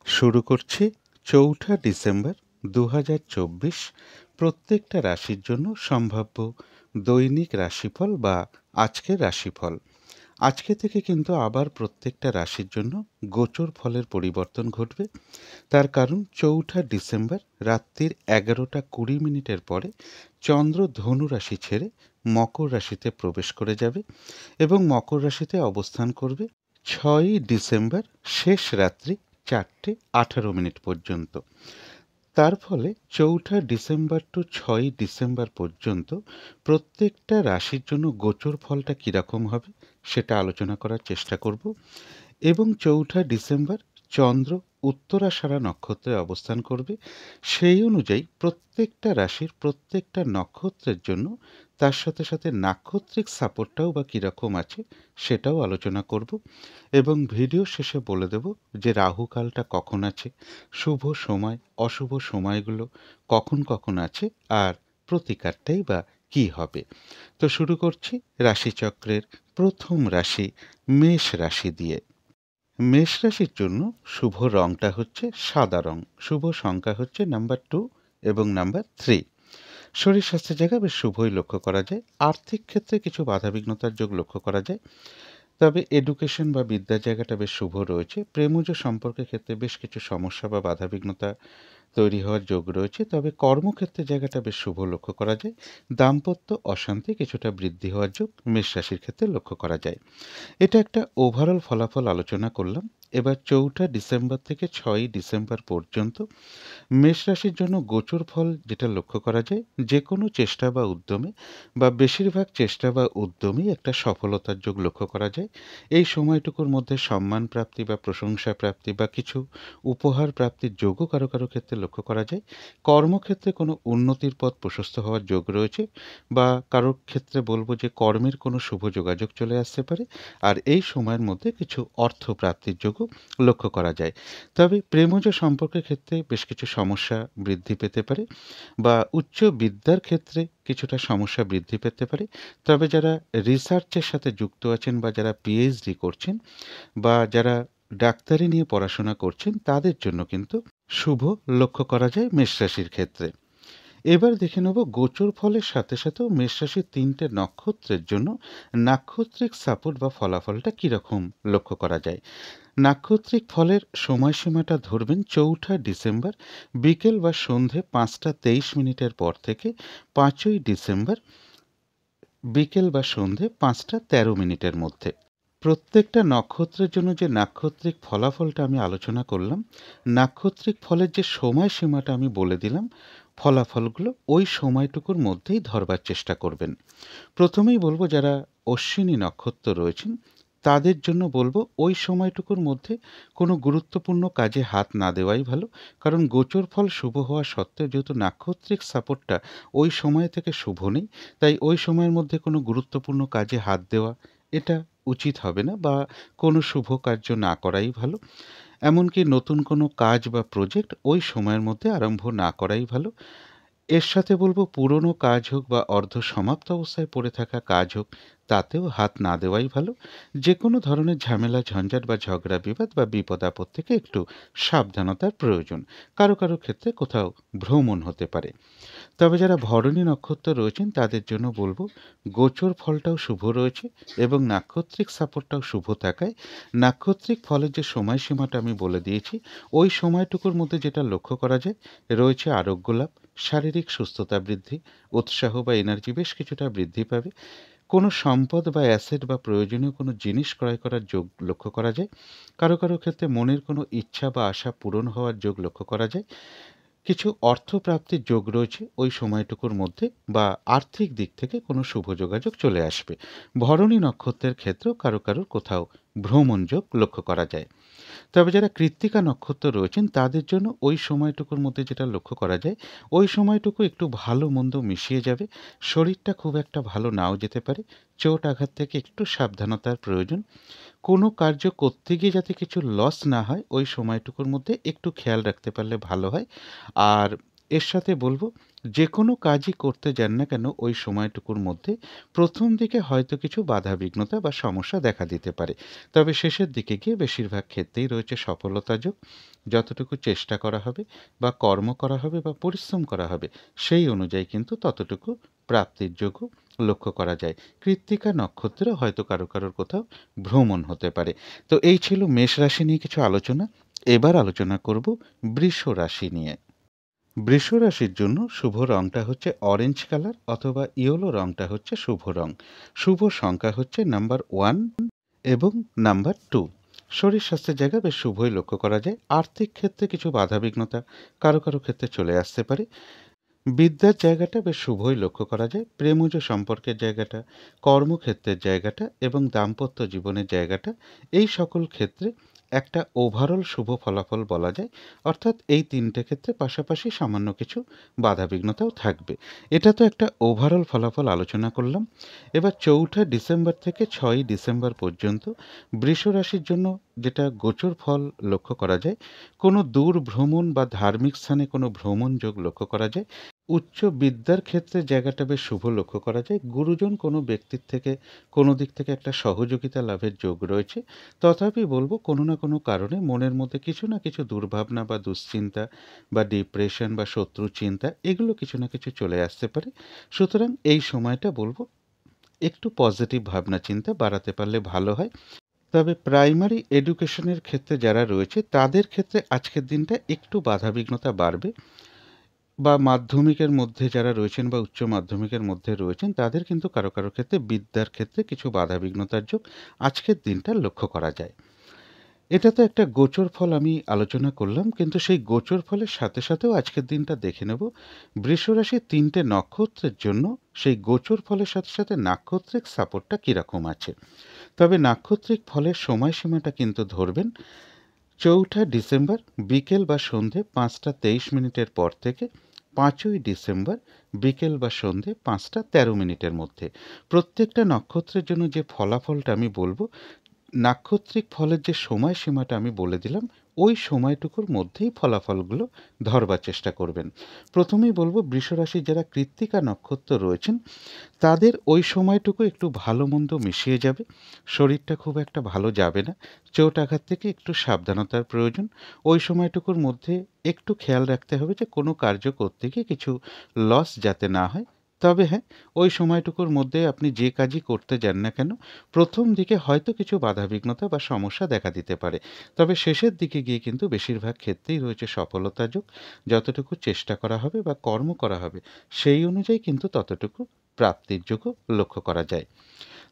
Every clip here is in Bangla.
শুরু করছি ৪ঠা ডিসেম্বর ২০২৪ প্রত্যেকটা রাশির জন্য সম্ভাব্য দৈনিক রাশিফল বা আজকের রাশিফল। আজকে থেকে কিন্তু আবার প্রত্যেকটা রাশির জন্য গোচর ফলের পরিবর্তন ঘটবে। তার কারণ ৪ঠা ডিসেম্বর রাত্রির ১১টা ২০ মিনিটের পরে চন্দ্র ধনু রাশি ছেড়ে মকর রাশিতে প্রবেশ করে যাবে এবং মকর রাশিতে অবস্থান করবে ৬ই ডিসেম্বর শেষ রাত্রি ৪টে ১৮ মিনিট পর্যন্ত। তার ফলে ৪ঠা ডিসেম্বর টু ৬ই ডিসেম্বর পর্যন্ত প্রত্যেকটা রাশির জন্য গোচর ফলটা কীরকম হবে সেটা আলোচনা করার চেষ্টা করব এবং ৪ঠা ডিসেম্বর চন্দ্র উত্তরাষাঢ়া নক্ষত্রে অবস্থান করবে। সেই অনুযায়ী প্রত্যেকটা রাশির প্রত্যেকটা নক্ষত্রের জন্য তার সাথে সাথে নাক্ষত্রিক সাপোর্টটাও বা কীরকম আছে সেটাও আলোচনা করব এবং ভিডিও শেষে বলে দেব যে রাহুকালটা কখন আছে, শুভ সময় অশুভ সময়গুলো কখন কখন আছে আর প্রতিকারটাই বা কী হবে। তো শুরু করছি রাশিচক্রের প্রথম রাশি মেষ রাশি দিয়ে। মেষ রাশির জন্য শুভ রংটা হচ্ছে সাদা রং, শুভ সংখ্যা হচ্ছে নাম্বার 2 এবং নাম্বার 3। শরীর স্বাস্থ্যের জায়গায় বেশ শুভই লক্ষ্য করা যায়। আর্থিক ক্ষেত্রে কিছু বাধাবিঘ্নতার যোগ লক্ষ্য করা যায়, তবে এডুকেশন বা বিদ্যার জায়গাটা বেশ শুভ রয়েছে। প্রেমজ সম্পর্কের ক্ষেত্রে বেশ কিছু সমস্যা বা বাধাবিঘ্নতা তৈরি হওয়ার যোগ রয়েছে, তবে কর্মক্ষেত্রের জায়গাটা বেশ শুভ লক্ষ্য করা যায়। দাম্পত্য অশান্তি কিছুটা বৃদ্ধি হওয়ার যোগ মেষ রাশির ক্ষেত্রে লক্ষ্য করা যায়। এটা একটা ওভারঅল ফলাফল আলোচনা করলাম। এবার ৪ঠা ডিসেম্বর থেকে ৬ই ডিসেম্বর পর্যন্ত মেষ রাশির জন্য গোচর ফল যেটা লক্ষ্য করা যায়, যে কোনো চেষ্টা বা উদ্যমে বা বেশিরভাগ চেষ্টা বা উদ্যমেই একটা সফলতার যোগ লক্ষ্য করা যায়। এই সময়টুকুর মধ্যে সম্মান প্রাপ্তি বা প্রশংসা প্রাপ্তি বা কিছু উপহার প্রাপ্তির যোগও কারো কারো ক্ষেত্রে লক্ষ্য করা যায়। কর্মক্ষেত্রে কোনো উন্নতির পথ প্রশস্ত হওয়ার যোগ রয়েছে, বা কারোর ক্ষেত্রে বলবো যে কর্মের কোনো শুভ যোগাযোগ চলে আসতে পারে। আর এই সময়ের মধ্যে কিছু অর্থ প্রাপ্তির যোগও লক্ষ্য করা যায়। তবে প্রেমজ সম্পর্কের ক্ষেত্রে বেশ কিছু সমস্যা বৃদ্ধি পেতে পারে, বা উচ্চ বিদ্যার ক্ষেত্রে কিছুটা সমস্যা বৃদ্ধি পেতে পারে। তবে যারা রিসার্চের সাথে যুক্ত আছেন বা যারা পিএইচডি করছেন বা যারা ডাক্তারি নিয়ে পড়াশোনা করছেন তাদের জন্য কিন্তু শুভ লক্ষ্য করা যায় মেষ রাশির ক্ষেত্রে। এবার দেখে নেব গোচর ফলের সাথে সাথেও মেষ রাশির ৩টে নক্ষত্রের জন্য নাক্ষত্রিক সাপোর্ট বা ফলাফলটা কীরকম লক্ষ্য করা যায়। নাক্ষত্রিক ফলের সময়সীমাটা ধরবেন ৪ঠা ডিসেম্বর বিকেল বা সন্ধে ৫টা ২৩ মিনিটের পর থেকে ৫ই ডিসেম্বর বিকেল বা সন্ধে ৫টা ১৩ মিনিটের মধ্যে। প্রত্যেকটা নক্ষত্রের জন্য যে নাক্ষত্রিক ফলাফলটা আমি আলোচনা করলাম, নাক্ষত্রিক ফলের যে সময়সীমাটা আমি বলে দিলাম, ফলাফলগুলো ওই সময়টুকুর মধ্যেই ধরবার চেষ্টা করবেন। প্রথমেই বলবো যারা অশ্বিনী নক্ষত্র রয়েছেন তাদের জন্য বলবো ওই সময়টুকুর মধ্যে কোনো গুরুত্বপূর্ণ কাজে হাত না দেওয়াই ভালো। কারণ গোচর ফল শুভ হওয়া সত্ত্বেও যেহেতু নাক্ষত্রিক সাপোর্টটা ওই সময় থেকে শুভ নেই, তাই ওই সময়ের মধ্যে কোনো গুরুত্বপূর্ণ কাজে হাত দেওয়া এটা উচিত হবে না, বা কোনো শুভ কার্য না করাই ভালো। এমনকি নতুন কোনো কাজ বা প্রজেক্ট ওই সময়ের মধ্যে আরম্ভ না করাই ভালো। এর সাথে বলব পুরনো কাজ হোক বা অর্ধ সমাপ্ত অবস্থায় পড়ে থাকা কাজ হোক, তাতেও হাত না দেওয়াই ভালো। যে কোনো ধরনের ঝামেলা ঝঞ্ঝাট বা ঝগড়া বিবাদ বা বিপদ আপদ থেকে একটু সাবধানতার প্রয়োজন। কারো কারো ক্ষেত্রে কোথাও ভ্রমণ হতে পারে। তবে যারা ভরণী নক্ষত্র রয়েছেন তাদের জন্য বলবো গোচর ফলটাও শুভ রয়েছে এবং নাক্ষত্রিক সাপোর্টটাও শুভ থাকায় নাক্ষত্রিক ফলের যে সময়সীমাটা আমি বলে দিয়েছি ওই সময়টুকুর মধ্যে যেটা লক্ষ্য করা যায় রয়েছে আরোগ্য লাভ, শারীরিক সুস্থতা বৃদ্ধি, উৎসাহ বা এনার্জি বেশ কিছুটা বৃদ্ধি পাবে। কোনো সম্পদ বা অ্যাসেট বা প্রয়োজনীয় কোনো জিনিস ক্রয় করার যোগ লক্ষ্য করা যায়। কারো কারো ক্ষেত্রে মনের কোনো ইচ্ছা বা আশা পূরণ হওয়ার যোগ লক্ষ্য করা যায়। কিছু অর্থ প্রাপ্তির যোগ রয়েছে ওই সময়টুকুর মধ্যে, বা আর্থিক দিক থেকে কোনো শুভ যোগাযোগ চলে আসবে। ভরণী নক্ষত্রের ক্ষেত্রেও কারো কারোর কোথাও ভ্রমণ যোগ লক্ষ্য করা যায়। তবে যারা কৃত্তিকা নক্ষত্র রয়েছেন তাদের জন্য ওই সময়টুকুর মধ্যে যেটা লক্ষ্য করা যায় ওই সময়টুকু একটু ভালো মন্দ মিশিয়ে যাবে। শরীরটা খুব একটা ভালো নাও যেতে পারে। চোট আঘাত থেকে একটু সাবধানতার প্রয়োজন। কোনো কার্য করতে গিয়ে যাতে কিছু লস না হয় ওই সময়টুকুর মধ্যে একটু খেয়াল রাখতে পারলে ভালো হয়। আর এর সাথে বলবো যে কোনো কাজই করতে যান না কেন ওই সময়টুকুর মধ্যে প্রথম দিকে হয়তো কিছু বাধাবিঘ্নতা বা সমস্যা দেখা দিতে পারে, তবে শেষের দিকে গিয়ে বেশিরভাগ ক্ষেত্রেই রয়েছে সফলতা যোগ। যতটুকু চেষ্টা করা হবে বা কর্ম করা হবে বা পরিশ্রম করা হবে সেই অনুযায়ী কিন্তু ততটুকু প্রাপ্তির যোগও লক্ষ্য করা যায়। কৃত্তিকা নক্ষত্রে হয়তো কারো কারোর কোথাও ভ্রমণ হতে পারে। তো এই ছিল মেষ রাশি নিয়ে কিছু আলোচনা। এবার আলোচনা করব বৃষ রাশি নিয়ে। বৃষ রাশির জন্য শুভ রংটা হচ্ছে অরেঞ্জ কালার অথবা ইয়েলো রংটা হচ্ছে শুভ রং। শুভ সংখ্যা হচ্ছে নাম্বার 1 এবং নাম্বার 2। শরীর স্বাস্থ্যের জায়গায় বেশ শুভই লক্ষ্য করা যায়। আর্থিক ক্ষেত্রে কিছু বাধাবিঘ্নতা কারো কারো ক্ষেত্রে চলে আসতে পারে। বিদ্যার জায়গাটা বেশ শুভই লক্ষ্য করা যায়। প্রেমজ সম্পর্কের জায়গাটা, কর্মক্ষেত্রের জায়গাটা এবং দাম্পত্য জীবনের জায়গাটা, এই সকল ক্ষেত্রে একটা ওভারঅল শুভ ফলাফল বলা যায়। অর্থাৎ এই তিনটে ক্ষেত্রে পাশাপাশি সামান্য কিছু বাধাবিঘ্নতাও থাকবে। এটা তো একটা ওভারঅল ফলাফল আলোচনা করলাম। এবার 4 ডিসেম্বর থেকে 6 ডিসেম্বর পর্যন্ত বৃষ রাশির জন্য যেটা গোচর ফল লক্ষ্য করা যায়, কোনো দূর ভ্রমণ বা ধার্মিক স্থানে কোনো ভ্রমণ যোগ লক্ষ্য করা যায়। উচ্চ বিদ্যার ক্ষেত্রে জায়গাটা বেশ শুভ লক্ষ্য করা যায়। গুরুজন কোনো ব্যক্তির থেকে কোনো দিক থেকে একটা সহযোগিতা লাভের যোগ রয়েছে। তথাপি বলবো কোনো না কোনো কারণে মনের মধ্যে কিছু না কিছু দুর্ভাবনা বা দুশ্চিন্তা বা ডিপ্রেশন বা শত্রু চিন্তা এগুলো কিছু না কিছু চলে আসতে পারে। সুতরাং এই সময়টা বলবো একটু পজিটিভ ভাবনা চিন্তা বাড়াতে পারলে ভালো হয়। তবে প্রাইমারি এডুকেশনের ক্ষেত্রে যারা রয়েছে তাদের ক্ষেত্রে আজকের দিনটা একটু বাধাবিঘ্নতা বাড়বে, বা মাধ্যমিকের মধ্যে যারা রয়েছেন বা উচ্চ মাধ্যমিকের মধ্যে রয়েছেন তাদের কিন্তু কারো কারো ক্ষেত্রে বিদ্যার ক্ষেত্রে কিছু বাধাবিঘ্নতার যোগ আজকের দিনটা লক্ষ্য করা যায়। এটা তো একটা গোচর ফল আমি আলোচনা করলাম, কিন্তু সেই গোচর ফলের সাথে সাথেও আজকের দিনটা দেখে নেব বৃষ রাশির 3টে নক্ষত্রের জন্য সেই গোচর ফলের সাথে সাথে নাক্ষত্রিক সাপোর্টটা কীরকম আছে। তবে নাক্ষত্রিক ফলের সময়সীমাটা কিন্তু ধরবেন 4 ডিসেম্বর বিকেল বা সন্ধে 5টা 23 মিনিটের পর থেকে 5ই ডিসেম্বর বিকেল বা সন্ধে 5টা 13 মিনিটের মধ্যে। প্রত্যেকটা নক্ষত্রের জন্য যে ফলাফলটা আমি বলবো, নাক্ষত্রিক ফলের যে সময়সীমাটা আমি বলে দিলাম ওই সময়টুকুর মধ্যেই ফলাফলগুলো ধরবার চেষ্টা করবেন। প্রথমেই বলবো বৃষ রাশির যারা কৃত্তিকা নক্ষত্র রয়েছেন তাদের ওই সময়টুকু একটু ভালো মন্দ মিশিয়ে যাবে। শরীরটা খুব একটা ভালো যাবে না। চোট আঘাত থেকে একটু সাবধানতার প্রয়োজন। ওই সময়টুকুর মধ্যে একটু খেয়াল রাখতে হবে যে কোনো কার্য করতে গিয়ে কিছু লস যাতে না হয়। তবে হ্যাঁ, ওই সময়টুকুর মধ্যে আপনি যে কাজই করতে যান না কেন প্রথম দিকে হয়তো কিছু বাধাবিঘ্নতা বা সমস্যা দেখা দিতে পারে। তবে শেষের দিকে গিয়ে কিন্তু বেশিরভাগ ক্ষেত্রেই রয়েছে সফলতা যোগ। যতটুকু চেষ্টা করা হবে বা কর্ম করা হবে সেই অনুযায়ী কিন্তু ততটুকু প্রাপ্তির যোগও লক্ষ্য করা যায়।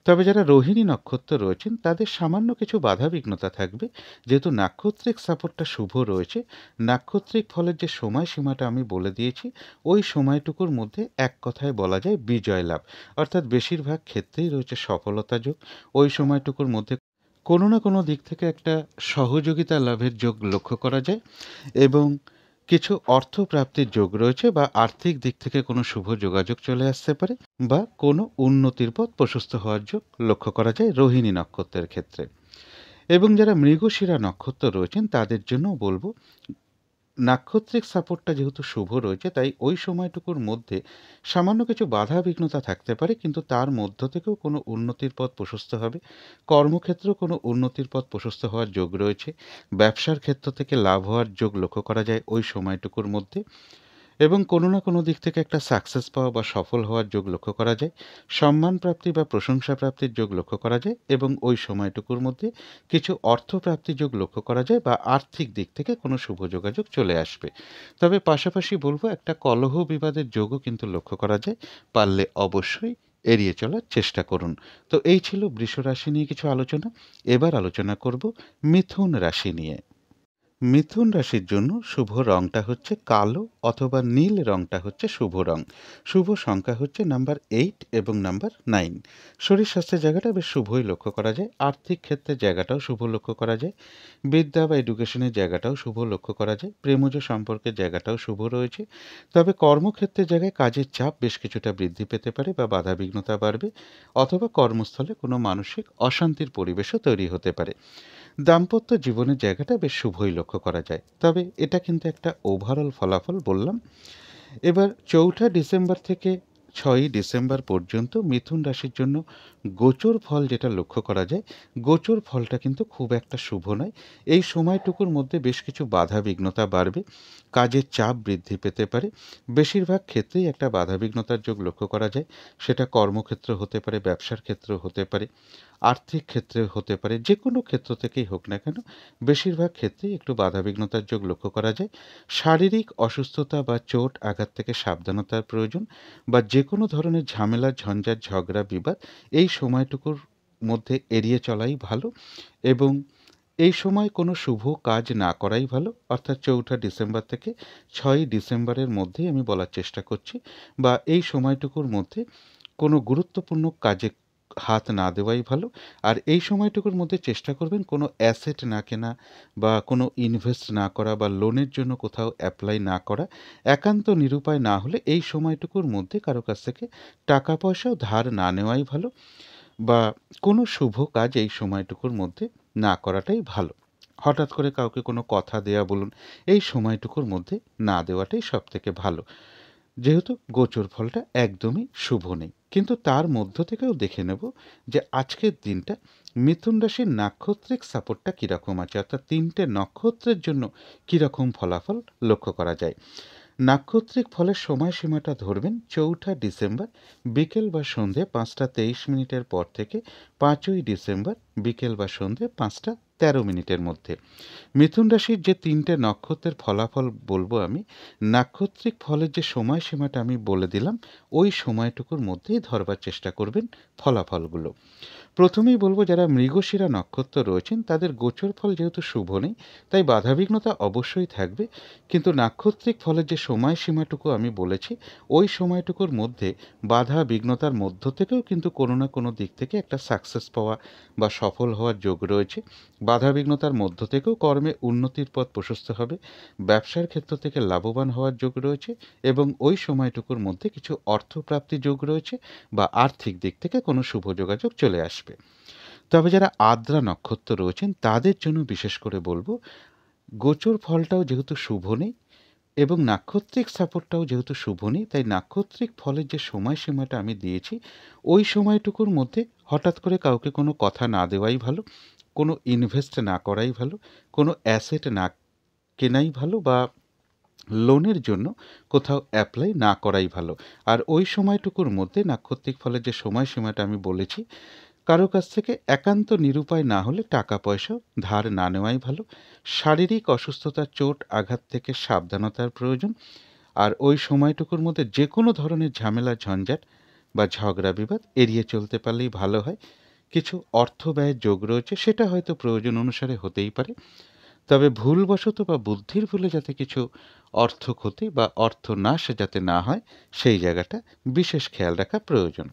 তবে যারা রোহিণী নক্ষত্র রয়েছেন তাদের সামান্য কিছু বাধাবিঘ্নতা থাকবে। যেহেতু নাক্ষত্রিক সাপোর্টটা শুভ রয়েছে, নাক্ষত্রিক ফলের যে সময়সীমাটা আমি বলে দিয়েছি ওই সময়টুকুর মধ্যে এক কথায় বলা যায় বিজয় লাভ। অর্থাৎ বেশিরভাগ ক্ষেত্রেই রয়েছে সফলতা যোগ। ওই সময়টুকুর মধ্যে কোনো না কোনো দিক থেকে একটা সহযোগিতা লাভের যোগ লক্ষ্য করা যায় এবং কিছু অর্থ প্রাপ্তির যোগ রয়েছে বা আর্থিক দিক থেকে কোনো শুভ যোগাযোগ চলে আসতে পারে বা কোনো উন্নতির পথ প্রশস্ত হওয়ার যোগ লক্ষ্য করা যায় রোহিণী নক্ষত্রের ক্ষেত্রে। এবং যারা মৃগশিরা নক্ষত্র রয়েছেন তাদের জন্য বলবো নাক্ষত্রিক সাপোর্টটা যেহেতু শুভ রয়েছে তাই ওই সময়টুকুর মধ্যে সামান্য কিছু বাধা বিঘ্নতা থাকতে পারে, কিন্তু তার মধ্য থেকেও কোনো উন্নতির পথ প্রশস্ত হবে। কর্মক্ষেত্রেও কোনো উন্নতির পথ প্রশস্ত হওয়ার যোগ রয়েছে। ব্যবসার ক্ষেত্র থেকে লাভ হওয়ার যোগ লক্ষ্য করা যায় ওই সময়টুকুর মধ্যে এবং কোনো না কোনো দিক থেকে একটা সাকসেস পাওয়া বা সফল হওয়ার যোগ লক্ষ্য করা যায়। সম্মান প্রাপ্তি বা প্রশংসা প্রাপ্তির যোগ লক্ষ্য করা যায় এবং ওই সময়টুকুর মধ্যে কিছু অর্থ প্রাপ্তির যোগ লক্ষ্য করা যায় বা আর্থিক দিক থেকে কোনো শুভ যোগাযোগ চলে আসবে। তবে পাশাপাশি বলবো একটা কলহ বিবাদের যোগও কিন্তু লক্ষ্য করা যায়। পারলে অবশ্যই এড়িয়ে চলার চেষ্টা করুন। তো এই ছিল বৃষ রাশি নিয়ে কিছু আলোচনা। এবার আলোচনা করব মিথুন রাশি নিয়ে। মিথুন রাশির জন্য শুভ রংটা হচ্ছে কালো অথবা নীল রংটা হচ্ছে শুভ রং। শুভ সংখ্যা হচ্ছে নাম্বার 8 এবং নাম্বার 9। শরীর স্বাস্থ্যের জায়গাটা বেশ শুভই লক্ষ্য করা যায়। আর্থিক ক্ষেত্রে জায়গাটাও শুভ লক্ষ্য করা যায়। বিদ্যা বা এডুকেশনের জায়গাটাও শুভ লক্ষ্য করা যায়। প্রেমজ সম্পর্কের জায়গাটাও শুভ রয়েছে। তবে কর্মক্ষেত্রের জায়গায় কাজের চাপ বেশ কিছুটা বৃদ্ধি পেতে পারে বা বাধাবিঘ্নতা বাড়বে, অথবা কর্মস্থলে কোনো মানসিক অশান্তির পরিবেশও তৈরি হতে পারে। দাম্পত্য জীবনের জায়গাটা বেশ শুভই লক্ষ্য করা যায়। তবে এটা কিন্তু একটা ওভারঅল ফলাফল বললাম। এবার 4ঠা ডিসেম্বর থেকে 6ই ডিসেম্বর পর্যন্ত মিথুন রাশির জন্য গোচর ফল যেটা লক্ষ্য করা যায়, গোচর ফলটা কিন্তু খুব একটা শুভ নয়। এই সময়টুকুর মধ্যে বেশ কিছু বাধা বিঘ্নতা বাড়বে, কাজের চাপ বৃদ্ধি পেতে পারে। বেশিরভাগ ক্ষেত্রেই একটা বাধা বিঘ্নতার যোগ লক্ষ্য করা যায়। সেটা কর্মক্ষেত্র হতে পারে, ব্যবসার ক্ষেত্র হতে পারে, আর্থিক ক্ষেত্রে হতে পারে, যে কোনো ক্ষেত্র থেকেই হোক না কেন বেশিরভাগ ক্ষেত্রেই একটু বাধাবিঘ্নতার যোগ লক্ষ্য করা যায়। শারীরিক অসুস্থতা বা চোট আঘাত থেকে সাবধানতার প্রয়োজন, বা যে কোনো ধরনের ঝামেলা ঝঞ্ঝাট ঝগড়া বিবাদ এই সময়টুকুর মধ্যে এড়িয়ে চলাই ভালো। এবং এই সময় কোনো শুভ কাজ না করাই ভালো, অর্থাৎ 4ঠা ডিসেম্বর থেকে 6ই ডিসেম্বরের মধ্যেই আমি বলার চেষ্টা করছি, বা এই সময়টুকুর মধ্যে কোনো গুরুত্বপূর্ণ কাজে হাত না দেওয়াই ভালো। আর এই সময়টুকুর মধ্যে চেষ্টা করবেন কোনো অ্যাসেট না কেনা, বা কোনো ইনভেস্ট না করা, বা লোনের জন্য কোথাও অ্যাপ্লাই না করা। একান্ত নিরুপায় না হলে এই সময়টুকুর মধ্যে কারো কাছ থেকে টাকা পয়সাও ধার না নেওয়াই ভালো, বা কোনো শুভ কাজ এই সময়টুকুর মধ্যে না করাটাই ভালো। হঠাৎ করে কাউকে কোনো কথা দেয়া বলুন, এই সময়টুকুর মধ্যে না দেওয়াটাই সবথেকে ভালো। যেহেতু গোচর ফলটা একদমই শুভ নেই, কিন্তু তার মধ্য থেকেও দেখে নেব যে আজকের দিনটা মিথুন রাশির নাক্ষত্রিক সাপোর্টটা কীরকম আছে, অর্থাৎ 3টে নক্ষত্রের জন্য কীরকম ফলাফল লক্ষ্য করা যায়। নাক্ষত্রিক ফলের সময়সীমাটা ধরবেন 4ঠা ডিসেম্বর বিকেল বা সন্ধে 5টা 23 মিনিটের পর থেকে 5ই ডিসেম্বর বিকেল বা সন্ধে 5টা 13 মিনিটের মধ্যে। মিথুন রাশির যে 3টে নক্ষত্রের ফলাফল বলবো আমি, নাক্ষত্রিক ফলের যে সময়সীমাটা আমি বলে দিলাম, ওই সময়টুকুর মধ্যেই ধরবার চেষ্টা করবেন ফলাফলগুলো। প্রথমেই বলবো, যারা মৃগশিরা নক্ষত্র রয়েছেন তাদের গোচর ফল যেহেতু শুভ নেই, তাই বাধাবিঘ্নতা অবশ্যই থাকবে। কিন্তু নাক্ষত্রিক ফলের যে সময়সীমাটুকু আমি বলেছি, ওই সময়টুকুর মধ্যে বাধা বিঘ্নতার মধ্য থেকেও কিন্তু কোনো না কোনো দিক থেকে একটা সাকসেস পাওয়া বা সফল হওয়ার যোগ রয়েছে। বাধা বিঘ্নতার মধ্য থেকেও কর্মে উন্নতির পথ প্রশস্ত হবে, ব্যবসার ক্ষেত্র থেকে লাভবান হওয়ার যোগ রয়েছে, এবং ওই সময়টুকুর মধ্যে কিছু অর্থপ্রাপ্তি যোগ রয়েছে, বা আর্থিক দিক থেকে কোনো শুভ যোগাযোগ চলে আসবে। তবে যারা আদ্রা নক্ষত্র রয়েছেন তাদের জন্য বিশেষ করে বলবো, গোচর ফলটাও যেহেতু শুভ নেই এবং নাক্ষত্রিক সাপোর্টটাও যেহেতু শুভ নেই, তাই নাক্ষত্রিক ফলের যে সময়সীমাটা আমি দিয়েছি, ওই সময়টুকুর মধ্যে হঠাৎ করে কাউকে কোনো কথা না দেওয়াই ভালো, কোনো ইনভেস্ট না করাই ভালো, কোনো অ্যাসেট না কেনাই ভালো, বা লোনের জন্য কোথাও অ্যাপ্লাই না করাই ভালো। আর ওই সময়টুকুর মধ্যে নাক্ষত্রিক ফলের যে সময়সীমাটা আমি বলেছি, কারো কাছ থেকে একান্ত নিরুপায় না হলে টাকা পয়সা ধার না নেওয়াই ভালো। শারীরিক অসুস্থতা চোট আঘাত থেকে সাবধানতার প্রয়োজন। আর ওই সময়টুকুর মধ্যে যে কোনো ধরনের ঝামেলা ঝঞ্ঝাট বা ঝগড়া বিবাদ এড়িয়ে চলতে পারলেই ভালো হয়। কিছু অর্থ ব্যয়ের যোগ রয়েছে, সেটা হয়তো প্রয়োজন অনুসারে হতেই পারে, তবে ভুলবশত বা বুদ্ধির ভুলে যাতে কিছু অর্থ ক্ষতি বা অর্থ নাশ যাতে না হয়, সেই জায়গাটা বিশেষ খেয়াল রাখা প্রয়োজন।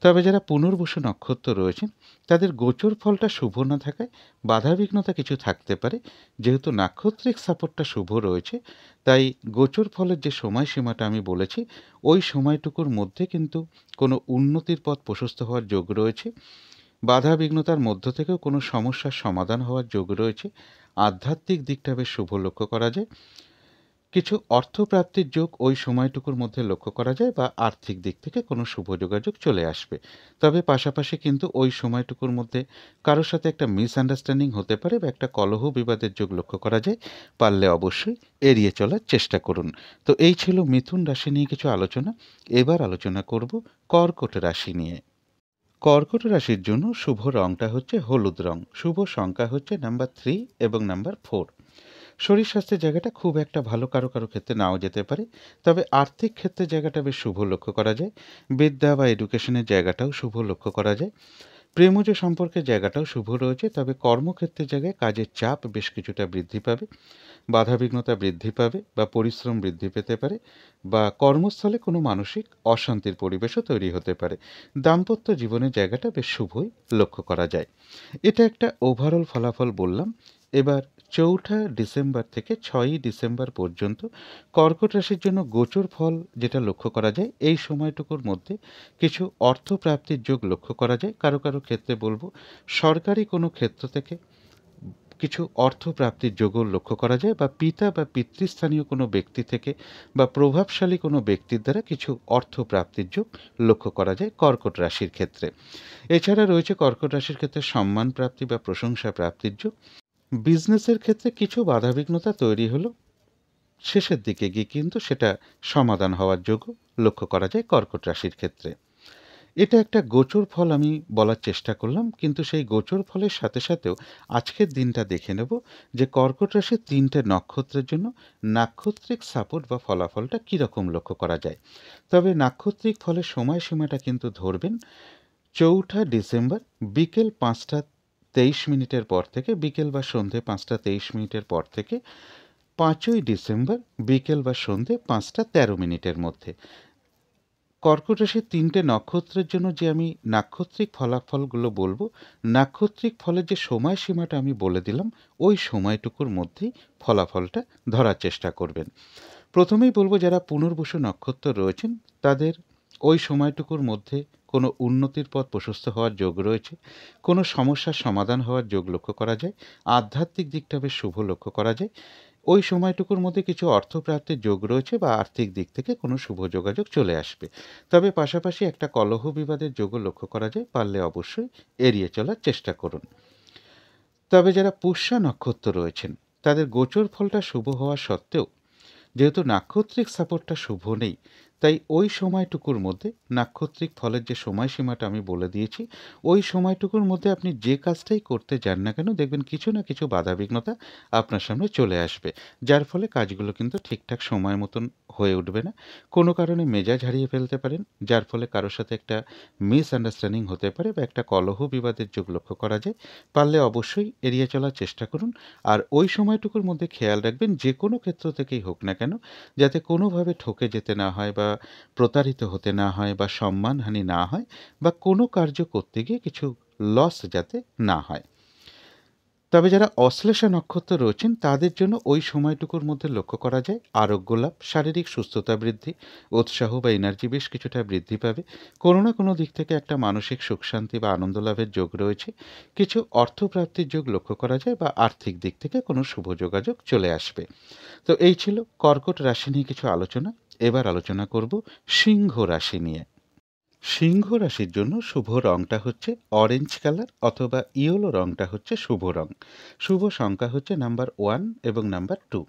তবে যারা পুনর্বসু নক্ষত্র রয়েছেন তাদের গোচর ফলটা শুভ না থাকায় বাধাবিঘ্নতা কিছু থাকতে পারে। যেহেতু নাক্ষত্রিক সাপোর্টটা শুভ রয়েছে, তাই গোচর ফলের যে সময়সীমাটা আমি বলেছি, ওই সময়টুকুর মধ্যে কিন্তু কোনো উন্নতির পথ প্রশস্ত হওয়ার যোগ রয়েছে। বাধা বিঘ্নতার মধ্য থেকেও কোনো সমস্যার সমাধান হওয়ার যোগ রয়েছে। আধ্যাত্মিক দিকটা বেশ শুভ লক্ষ্য করা যায়। কিছু অর্থপ্রাপ্তির যোগ ওই সময়টুকুর মধ্যে লক্ষ্য করা যায়, বা আর্থিক দিক থেকে কোনো শুভ যোগাযোগ চলে আসবে। তবে পাশাপাশি কিন্তু ওই সময়টুকুর মধ্যে কারোর সাথে একটা মিসআন্ডারস্ট্যান্ডিং হতে পারে, বা একটা কলহ বিবাদের যোগ লক্ষ্য করা যায়। পারলে অবশ্যই এড়িয়ে চলার চেষ্টা করুন। তো এই ছিল মিথুন রাশি নিয়ে কিছু আলোচনা। এবার আলোচনা করব কর্কট রাশি নিয়ে। কর্কট রাশির জন্য শুভ রংটা হচ্ছে হলুদ রং, শুভ সংখ্যা হচ্ছে নাম্বার 3 এবং নাম্বার 4। শরীর স্বাস্থ্যের জায়গাটা খুব একটা ভালো, কারো কারো ক্ষেত্রে নাও যেতে পারে, তবে আর্থিক ক্ষেত্রে জায়গাটা বেশ শুভ লক্ষ্য করা যায়। বিদ্যা বা এডুকেশনের জায়গাটাও শুভ লক্ষ্য করা যায়। প্রেমজ সম্পর্কের জায়গাটাও শুভ রয়েছে, তবে কর্মক্ষেত্রের জায়গায় কাজের চাপ বেশ কিছুটা বৃদ্ধি পাবে, বাধাবিঘ্নতা বৃদ্ধি পাবে, বা পরিশ্রম বৃদ্ধি পেতে পারে, বা কর্মস্থলে কোনো মানসিক অশান্তির পরিবেশও তৈরি হতে পারে। দাম্পত্য জীবনের জায়গাটা বেশ শুভই লক্ষ্য করা যায়। এটা একটা ওভারঅল ফলাফল বললাম। এবার 4ঠা ডিসেম্বর থেকে 6ই ডিসেম্বর পর্যন্ত কর্কট রাশির জন্য গোচর ফল যেটা লক্ষ্য করা যায়, এই সময়টুকুর মধ্যে কিছু অর্থপ্রাপ্তির যোগ লক্ষ্য করা যায়। কারো কারো ক্ষেত্রে বলবো সরকারি কোনো ক্ষেত্র থেকে কিছু অর্থপ্রাপ্তির যোগও লক্ষ্য করা যায়, বা পিতা বা পিতৃস্থানীয় কোনো ব্যক্তি থেকে বা প্রভাবশালী কোনো ব্যক্তির দ্বারা কিছু অর্থপ্রাপ্তির যোগ লক্ষ্য করা যায় কর্কট রাশির ক্ষেত্রে। এছাড়া রয়েছে কর্কট রাশির ক্ষেত্রে সম্মান প্রাপ্তি বা প্রশংসা প্রাপ্তির যোগ। বিজনেসের ক্ষেত্রে কিছু বাধাবিঘ্নতা তৈরি হলো, শেষের দিকে গিয়ে কিন্তু সেটা সমাধান হওয়ার যোগও লক্ষ্য করা যায় কর্কট রাশির ক্ষেত্রে। এটা একটা গোচর ফল আমি বলার চেষ্টা করলাম, কিন্তু সেই গোচর ফলের সাথে সাথেও আজকের দিনটা দেখে নেব যে কর্কট রাশির ৩টে নক্ষত্রের জন্য নাক্ষত্রিক সাপোর্ট বা ফলাফলটা কীরকম লক্ষ্য করা যায়। তবে নাক্ষত্রিক ফলের সময়সীমাটা কিন্তু ধরবেন ৪ঠা ডিসেম্বর বিকেল ৫টা ২৩ মিনিটের পর থেকে, বিকেল বা সন্ধে ৫টা ২৩ মিনিটের পর থেকে ৫ই ডিসেম্বর বিকেল বা সন্ধে ৫টা ১৩ মিনিটের মধ্যে। কর্কট রাশির ৩টে নক্ষত্রের জন্য যে আমি নাক্ষত্রিক ফলাফলগুলো বলবো, নাক্ষত্রিক ফলের যে সময়সীমাটা আমি বলে দিলাম, ওই সময়টুকুর মধ্যেই ফলাফলটা ধরার চেষ্টা করবেন। প্রথমেই বলবো, যারা পুনর্বসু নক্ষত্র রয়েছেন তাদের ওই সময়টুকুর মধ্যে কোনো উন্নতির পথ প্রশস্ত হওয়ার যোগ রয়েছে, কোনো সমস্যার সমাধান হওয়ার যোগ লক্ষ্য করা যায়, আধ্যাত্মিক দিকটা বেশ শুভ লক্ষ্য করা যায়। ওই সময়টুকুর মধ্যে কিছু অর্থপ্রাপ্তির যোগ রয়েছে বা আর্থিক দিক থেকে কোনো শুভ যোগাযোগ চলে আসবে। তবে পাশাপাশি একটা কলহ বিবাদের যোগও লক্ষ্য করা যায়, পারলে অবশ্যই এড়িয়ে চলার চেষ্টা করুন। তবে যারা পুষ্যা নক্ষত্র রয়েছেন তাদের গোচর ফলটা শুভ হওয়া সত্ত্বেও যেহেতু নাক্ষত্রিক সাপোর্টটা শুভ নেই, তাই ওই সময়টুকুর মধ্যে নাক্ষত্রিক ফলের যে সময়সীমাটা আমি বলে দিয়েছি, ওই সময়টুকুর মধ্যে আপনি যে কাজটাই করতে যান না কেন, দেখবেন কিছু না কিছু বাধাবিঘ্নতা আপনার সামনে চলে আসবে, যার ফলে কাজগুলো কিন্তু ঠিকঠাক সময় মতন হয়ে উঠবে না। কোনো কারণে মেজাজ হারিয়ে ফেলতে পারেন, যার ফলে কারোর সাথে একটা মিসআন্ডারস্ট্যান্ডিং হতে পারে বা একটা কলহ বিবাদের যোগ লক্ষ্য করা যায়। পারলে অবশ্যই এড়িয়ে চলার চেষ্টা করুন। আর ওই সময়টুকুর মধ্যে খেয়াল রাখবেন, যে কোনো ক্ষেত্র থেকেই হোক না কেন, যাতে কোনোভাবে ঠকে যেতে না হয় বা প্রতারিত হতে না হয় বা সম্মানহানি না হয় বা কোনো কার্য করতে গিয়ে কিছু লস যাতে না হয়। তবে যারা অশ্লেষা নক্ষত্র রয়েছেন তাদের জন্য ওই সময়টুকুর মধ্যে লক্ষ্য করা যায় আরোগ্য লাভ, শারীরিক সুস্থতা বৃদ্ধি, উৎসাহ বা এনার্জি বেশ কিছুটা বৃদ্ধি পাবে। কোনো না কোনো দিক থেকে একটা মানসিক সুখ শান্তি বা আনন্দ লাভের যোগ রয়েছে। কিছু অর্থপ্রাপ্তির যোগ লক্ষ্য করা যায় বা আর্থিক দিক থেকে কোনো শুভ যোগাযোগ চলে আসবে। তো এই ছিল কর্কট রাশি নিয়ে কিছু আলোচনা। এবার আলোচনা করব সিংহ রাশি নিয়ে। সিংহ রাশির জন্য শুভ রংটা হচ্ছে অরেঞ্জ কালার অথবা ইয়েলো রংটা হচ্ছে শুভ রং। শুভ সংখ্যা হচ্ছে নাম্বার 1 এবং নাম্বার 2।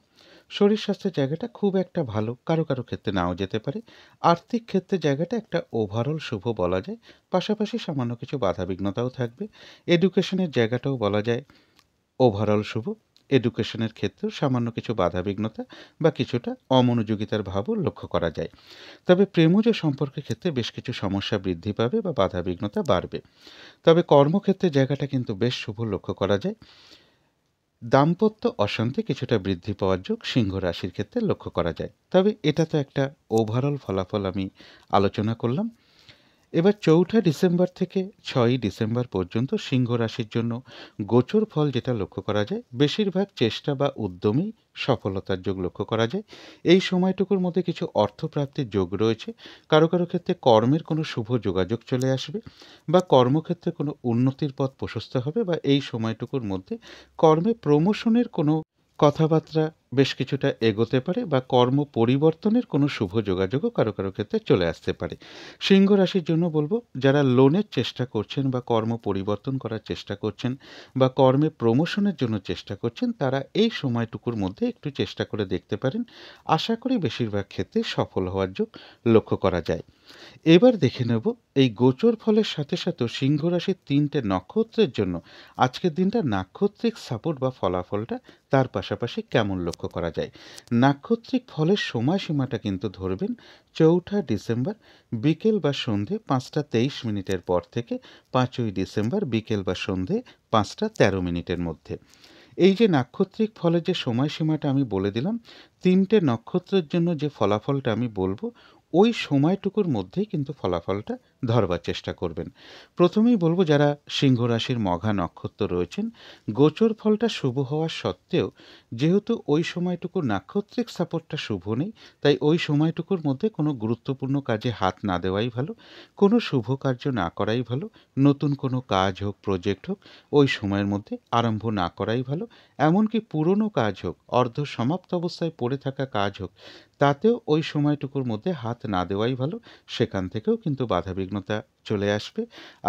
শরীর স্বাস্থ্যের জায়গাটা খুব একটা ভালো, কারো কারো ক্ষেত্রে নাও যেতে পারে। আর্থিক ক্ষেত্রে জায়গাটা একটা ওভারঅল শুভ বলা যায়, পাশাপাশি সামান্য কিছু বাধাবিঘ্নতাও থাকবে। এডুকেশনের জায়গাটাও বলা যায় ওভারঅল শুভ। এডুকেশনের ক্ষেত্রেও সামান্য কিছু বাধাবিঘ্নতা বা কিছুটা অমনোযোগিতার ভাবও লক্ষ্য করা যায়। তবে প্রেমজ সম্পর্কের ক্ষেত্রে বেশ কিছু সমস্যা বৃদ্ধি পাবে বা বাধাবিঘ্নতা বাড়বে। তবে কর্মক্ষেত্রে জায়গাটা কিন্তু বেশ শুভ লক্ষ্য করা যায়। দাম্পত্য অশান্তি কিছুটা বৃদ্ধি পাওয়ার যোগ সিংহ রাশির ক্ষেত্রে লক্ষ্য করা যায়। তবে এটা তো একটা ওভারঅল ফলাফল আমি আলোচনা করলাম। এবার ৪ঠা ডিসেম্বর থেকে ৬ই ডিসেম্বর পর্যন্ত সিংহ রাশির জন্য গোচর ফল যেটা লক্ষ্য করা যায়, বেশিরভাগ চেষ্টা বা উদ্যমেই সফলতার যোগ লক্ষ্য করা যায়। এই সময়টুকুর মধ্যে কিছু অর্থপ্রাপ্তির যোগ রয়েছে। কারো কারো ক্ষেত্রে কর্মের কোনো শুভ যোগাযোগ চলে আসবে বা কর্মক্ষেত্রে কোনো উন্নতির পথ প্রশস্ত হবে, বা এই সময়টুকুর মধ্যে কর্মে প্রমোশনের কোনো কথাবার্তা বেশ কিছুটা এগোতে পারে বা কর্ম পরিবর্তনের কোনো শুভ যোগাযোগও কারো কারো ক্ষেত্রে চলে আসতে পারে। সিংহ রাশির জন্য বলবো, যারা লোনের চেষ্টা করছেন বা কর্ম পরিবর্তন করার চেষ্টা করছেন বা কর্মে প্রমোশনের জন্য চেষ্টা করছেন, তারা এই সময়টুকুর মধ্যে একটু চেষ্টা করে দেখতে পারেন। আশা করি বেশিরভাগ ক্ষেত্রে সফল হওয়ার যোগ লক্ষ্য করা যায়। এবার দেখে নেব এই গোচর ফলের সাথে সাথে সিংহ রাশির ৩টে নক্ষত্রের জন্য আজকের দিনটা নাক্ষত্রিক সাপোর্ট বা ফলাফলটা তার পাশাপাশি কেমন লক্ষ্য করা যায়। নাক্ষত্রিক ফলের সময়সীমাটা কিন্তু ধরবেন ৪ঠা ডিসেম্বর বিকেল বা সন্ধে ৫টা ২৩ মিনিটের পর থেকে ৫ই ডিসেম্বর বিকেল বা সন্ধে ৫টা ১৩ মিনিটের মধ্যে। এই যে নাক্ষত্রিক ফলের যে সময়সীমাটা আমি বলে দিলাম, ৩টে নক্ষত্রের জন্য যে ফলাফলটা আমি বলবো, ওই সময়টুকুর মধ্যেই কিন্তু ফলাফলটা ধরবার চেষ্টা করবেন। প্রথমেই বলব, যারা সিংহ রাশির মঘা নক্ষত্র রয়েছেন, গোচর ফলটা শুভ হওয়া সত্ত্বেও যেহেতু ওই সময়টুকু নাক্ষত্রিক সাপোর্টটা শুভ নেই, তাই ওই সময়টুকুর মধ্যে কোনো গুরুত্বপূর্ণ কাজে হাত না দেওয়াই ভালো, কোনো শুভ কার্য না করাই ভালো, নতুন কোনো কাজ হোক, প্রজেক্ট হোক, ওই সময়ের মধ্যে আরম্ভ না করাই ভালো। এমনকি পুরনো কাজ হোক, অর্ধ সমাপ্ত অবস্থায় পড়ে থাকা কাজ হোক, তাতেও ওই সময়টুকুর মধ্যে হাত না দেওয়াই ভালো। সেখান থেকেও কিন্তু বাধাবিঘ্নতা চলে আসবে।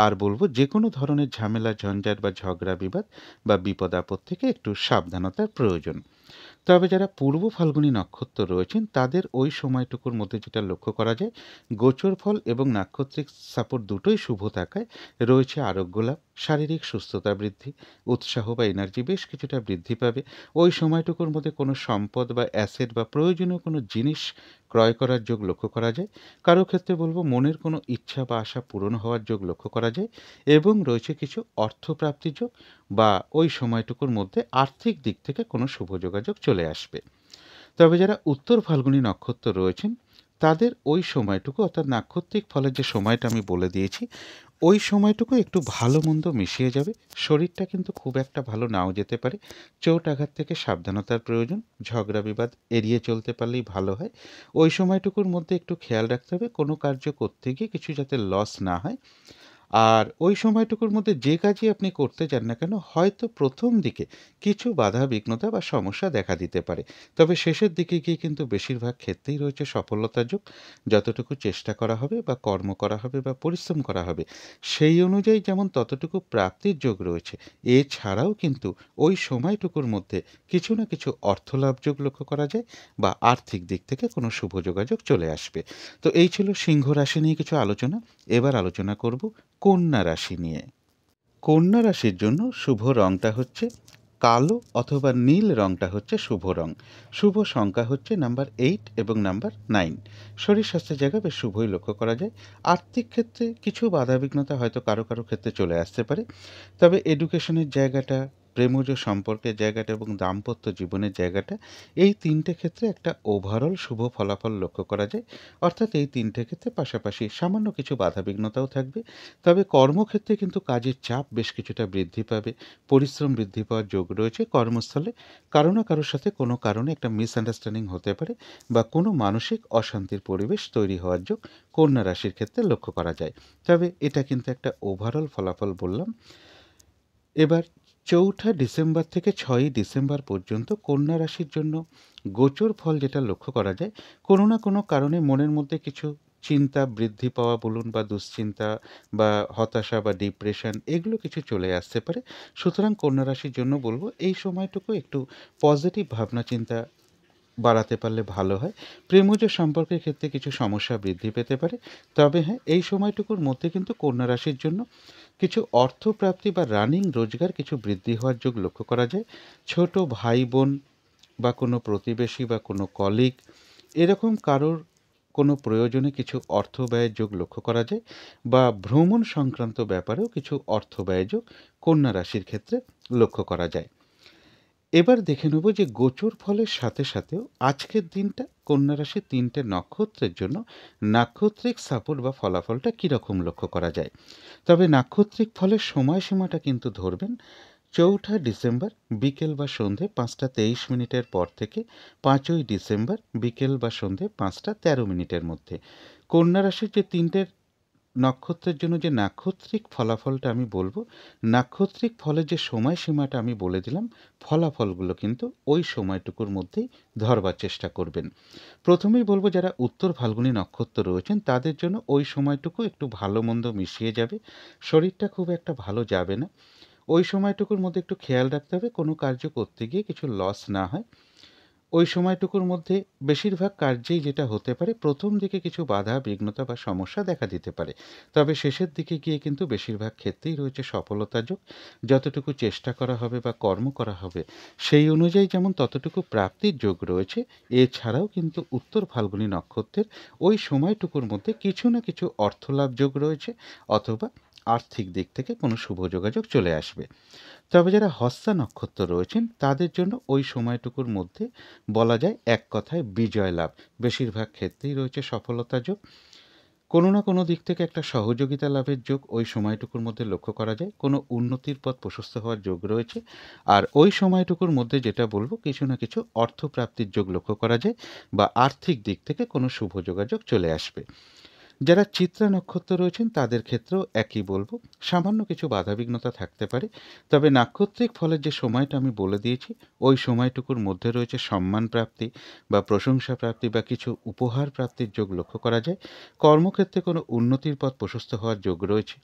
আর বলবো, যে কোনো ধরনের ঝামেলা, ঝঞ্ঝাট বা ঝগড়া বিবাদ বা বিপদ আপদ থেকে একটু সাবধানতার প্রয়োজন। তবে যারা পূর্ব ফাল্গুনী নক্ষত্র রয়েছেন, তাদের ওই সময়টুকুর মধ্যে যেটা লক্ষ্য করা যায়, গোচর ফল এবং নাক্ষত্রিক সাপোর্ট দুটোই শুভ থাকায় রয়েছে আরোগ্য লাভ, শারীরিক সুস্থতা বৃদ্ধি, উৎসাহ বা এনার্জি বেশ কিছুটা বৃদ্ধি পাবে। ওই সময়টুকুর মধ্যে কোনো সম্পদ বা অ্যাসেট বা প্রয়োজনীয় কোনো জিনিস ক্রয় করার যোগ লক্ষ্য করা যায়। কারো ক্ষেত্রে বলবো, মনের কোনো ইচ্ছা বা আশা পূরণ হওয়ার যোগ লক্ষ্য করা যায়, এবং রয়েছে কিছু অর্থপ্রাপ্তির যোগ, বা ওই সময়টুকুর মধ্যে আর্থিক দিক থেকে কোনো শুভ যোগাযোগ চলে আসবে। তবে যারা উত্তর ফাল্গুনী নক্ষত্র রয়েছেন, তাদের ওই সময়টুকু, অর্থাৎ নাক্ষত্রিক ফলের যে সময়টা আমি বলে দিয়েছি, ওই সময়টুকু একটু ভালো মন্দ মিশিয়ে যাবে। শরীরটা কিন্তু খুব একটা ভালো নাও যেতে পারে। চোট আঘাত থেকে সাবধানতার প্রয়োজন। ঝগড়া বিবাদ এড়িয়ে চলতে পারলেই ভালো হয়। ওই সময়টুকুর মধ্যে একটু খেয়াল রাখতে হবে, কোনো কার্য করতে গিয়ে কিছু যাতে লস না হয়। আর ওই সময়টুকুর মধ্যে যে কাজই আপনি করতে যান না কেন, হয়তো প্রথম দিকে কিছু বাধা বিঘ্নতা বা সমস্যা দেখা দিতে পারে, তবে শেষের দিকে গিয়ে কিন্তু বেশিরভাগ ক্ষেত্রেই রয়েছে সফলতার যোগ। যতটুকু চেষ্টা করা হবে বা কর্ম করা হবে বা পরিশ্রম করা হবে, সেই অনুযায়ী যেমন ততটুকু প্রাপ্তির যোগ রয়েছে, এছাড়াও কিন্তু ওই সময়টুকুর মধ্যে কিছু না কিছু অর্থলাভ যোগ লক্ষ্য করা যায়, বা আর্থিক দিক থেকে কোনো শুভ যোগাযোগ চলে আসবে। তো এই ছিল সিংহ রাশি নিয়ে কিছু আলোচনা। এবার আলোচনা করব কন্যা রাশি নিয়ে। কন্যা রাশির জন্য শুভ রংটা হচ্ছে কালো অথবা নীল রংটা হচ্ছে শুভ রং। শুভ সংখ্যা হচ্ছে নাম্বার 8 এবং নাম্বার 9। শরীর স্বাস্থ্যের জায়গা বেশ শুভই লক্ষ্য করা যায়। আর্থিক ক্ষেত্রে কিছু বাধাবিঘ্নতা হয়তো কারো কারো ক্ষেত্রে চলে আসতে পারে, তবে এডুকেশনের জায়গাটা, প্রেমজ সম্পর্কের জায়গাটা এবং দাম্পত্য জীবনের জায়গাটা, এই তিনটে ক্ষেত্রে একটা ওভারঅল শুভ ফলাফল লক্ষ্য করা যায়। অর্থাৎ এই তিনটে ক্ষেত্রে পাশাপাশি সামান্য কিছু বাধাবিঘ্নতাও থাকবে, তবে কর্মক্ষেত্রে কিন্তু কাজের চাপ বেশ কিছুটা বৃদ্ধি পাবে। পরিশ্রম বৃদ্ধি পাওয়ার যোগ রয়েছে কর্মস্থলে। কারো না কারোর সাথে কোনো কারণে একটা মিসআন্ডারস্ট্যান্ডিং হতে পারে, বা কোনো মানসিক অশান্তির পরিবেশ তৈরি হওয়ার যোগ কন্যা রাশির ক্ষেত্রে লক্ষ্য করা যায়। তবে এটা কিন্তু একটা ওভারঅল ফলাফল বললাম। এবার ৪ঠা ডিসেম্বর থেকে ৬ই ডিসেম্বর পর্যন্ত কন্যা রাশির জন্য গোচর ফল যেটা লক্ষ্য করা যায়, কোনো না কোনো কারণে মনের মধ্যে কিছু চিন্তা বৃদ্ধি পাওয়া বলুন, বা দুশ্চিন্তা বা হতাশা বা ডিপ্রেশন, এগুলো কিছু চলে আসতে পারে। সুতরাং কন্যা রাশির জন্য বলবো, এই সময়টুকু একটু পজিটিভ ভাবনা চিন্তা বাড়াতে পারলে ভালো হয়। প্রেমজ সম্পর্কের ক্ষেত্রে কিছু সমস্যা বৃদ্ধি পেতে পারে। তবে হ্যাঁ, এই সময়টুকুর মধ্যে কিন্তু কন্যা রাশির জন্য কিছু অর্থপ্রাপ্তি বা রানিং রোজগার কিছু বৃদ্ধি হওয়ার যোগ লক্ষ্য করা যায়। ছোট ভাই বোন বা কোনো প্রতিবেশী বা কোনো কলিগ, এরকম কারোর কোনো প্রয়োজনে কিছু অর্থ ব্যয়ের যোগ লক্ষ্য করা যায়, বা ভ্রমণ সংক্রান্ত ব্যাপারেও কিছু অর্থ ব্যয় যোগ কন্যা রাশির ক্ষেত্রে লক্ষ্য করা যায়। এবার দেখে নেব যে গোচর ফলের সাথে সাথেও আজকের দিনটা কন্যা রাশির ৩টে নক্ষত্রের জন্য নাক্ষত্রিক সাপোর্ট বা ফলাফলটা কীরকম লক্ষ্য করা যায়। তবে নাক্ষত্রিক ফলের সময়সীমাটা কিন্তু ধরবেন ৪ঠা ডিসেম্বর বিকেল বা সন্ধে ৫টা ২৩ মিনিটের পর থেকে ৫ই ডিসেম্বর বিকেল বা সন্ধে ৫টা ১৩ মিনিটের মধ্যে। কন্যা রাশির যে ৩টে নক্ষত্রের জন্য যে নাক্ষত্রিক ফলাফলটা আমি বলবো, নাক্ষত্রিক ফলের যে সময়সীমাটা আমি বলে দিলাম, ফলাফলগুলো কিন্তু ওই সময়টুকুর মধ্যেই ধরবার চেষ্টা করবেন। প্রথমেই বলবো, যারা উত্তর ফাল্গুনী নক্ষত্র রয়েছেন, তাদের জন্য ওই সময়টুকু একটু ভালো মন্দ মিশিয়ে যাবে। শরীরটা খুব একটা ভালো যাবে না। ওই সময়টুকুর মধ্যে একটু খেয়াল রাখতে হবে, কোনো কার্য করতে গিয়ে কিছু লস না হয়। ওই সময়টুকুর মধ্যে বেশিরভাগ কার্যেই যেটা হতে পারে, প্রথম দিকে কিছু বাধা বিঘ্নতা বা সমস্যা দেখা দিতে পারে, তবে শেষের দিকে গিয়ে কিন্তু বেশিরভাগ ক্ষেত্রেই রয়েছে সফলতা যোগ। যতটুকু চেষ্টা করা হবে বা কর্ম করা হবে, সেই অনুযায়ী যেমন ততটুকু প্রাপ্তির যোগ রয়েছে। এছাড়াও কিন্তু উত্তর ফাল্গুনী নক্ষত্রের ওই সময়টুকুর মধ্যে কিছু না কিছু অর্থলাভ যোগ রয়েছে, অথবা আর্থিক দিক থেকে কোনো শুভ যোগাযোগ চলে আসবে। তবে যারা হস্তা নক্ষত্র রয়েছেন, তাদের জন্য ওই সময়টুকুর মধ্যে বলা যায় এক কথায় বিজয় লাভ। বেশিরভাগ ক্ষেত্রেই রয়েছে সফলতা যোগ। কোনো না কোনো দিক থেকে একটা সহযোগিতা লাভের যোগ ওই সময়টুকুর মধ্যে লক্ষ্য করা যায়। কোনো উন্নতির পথ প্রশস্ত হওয়ার যোগ রয়েছে। আর ওই সময়টুকুর মধ্যে যেটা বলব, কিছু না কিছু অর্থপ্রাপ্তির যোগ লক্ষ্য করা যায় বা আর্থিক দিক থেকে কোনো শুভ যোগাযোগ চলে আসবে। যারা চিত্রা নক্ষত্র রয়েছেন তাদের ক্ষেত্রেও একই বলবো, সামান্য কিছু বাধাবিঘ্নতা থাকতে পারে। তবে নাক্ষত্রিক ফলের যে সময়টা আমি বলে দিয়েছি, ওই সময়টুকুর মধ্যে রয়েছে সম্মান প্রাপ্তি বা প্রশংসা প্রাপ্তি বা কিছু উপহার প্রাপ্তির যোগ লক্ষ্য করা যায়। কর্মক্ষেত্রে কোনো উন্নতির পথ প্রশস্ত হওয়ার যোগ রয়েছে।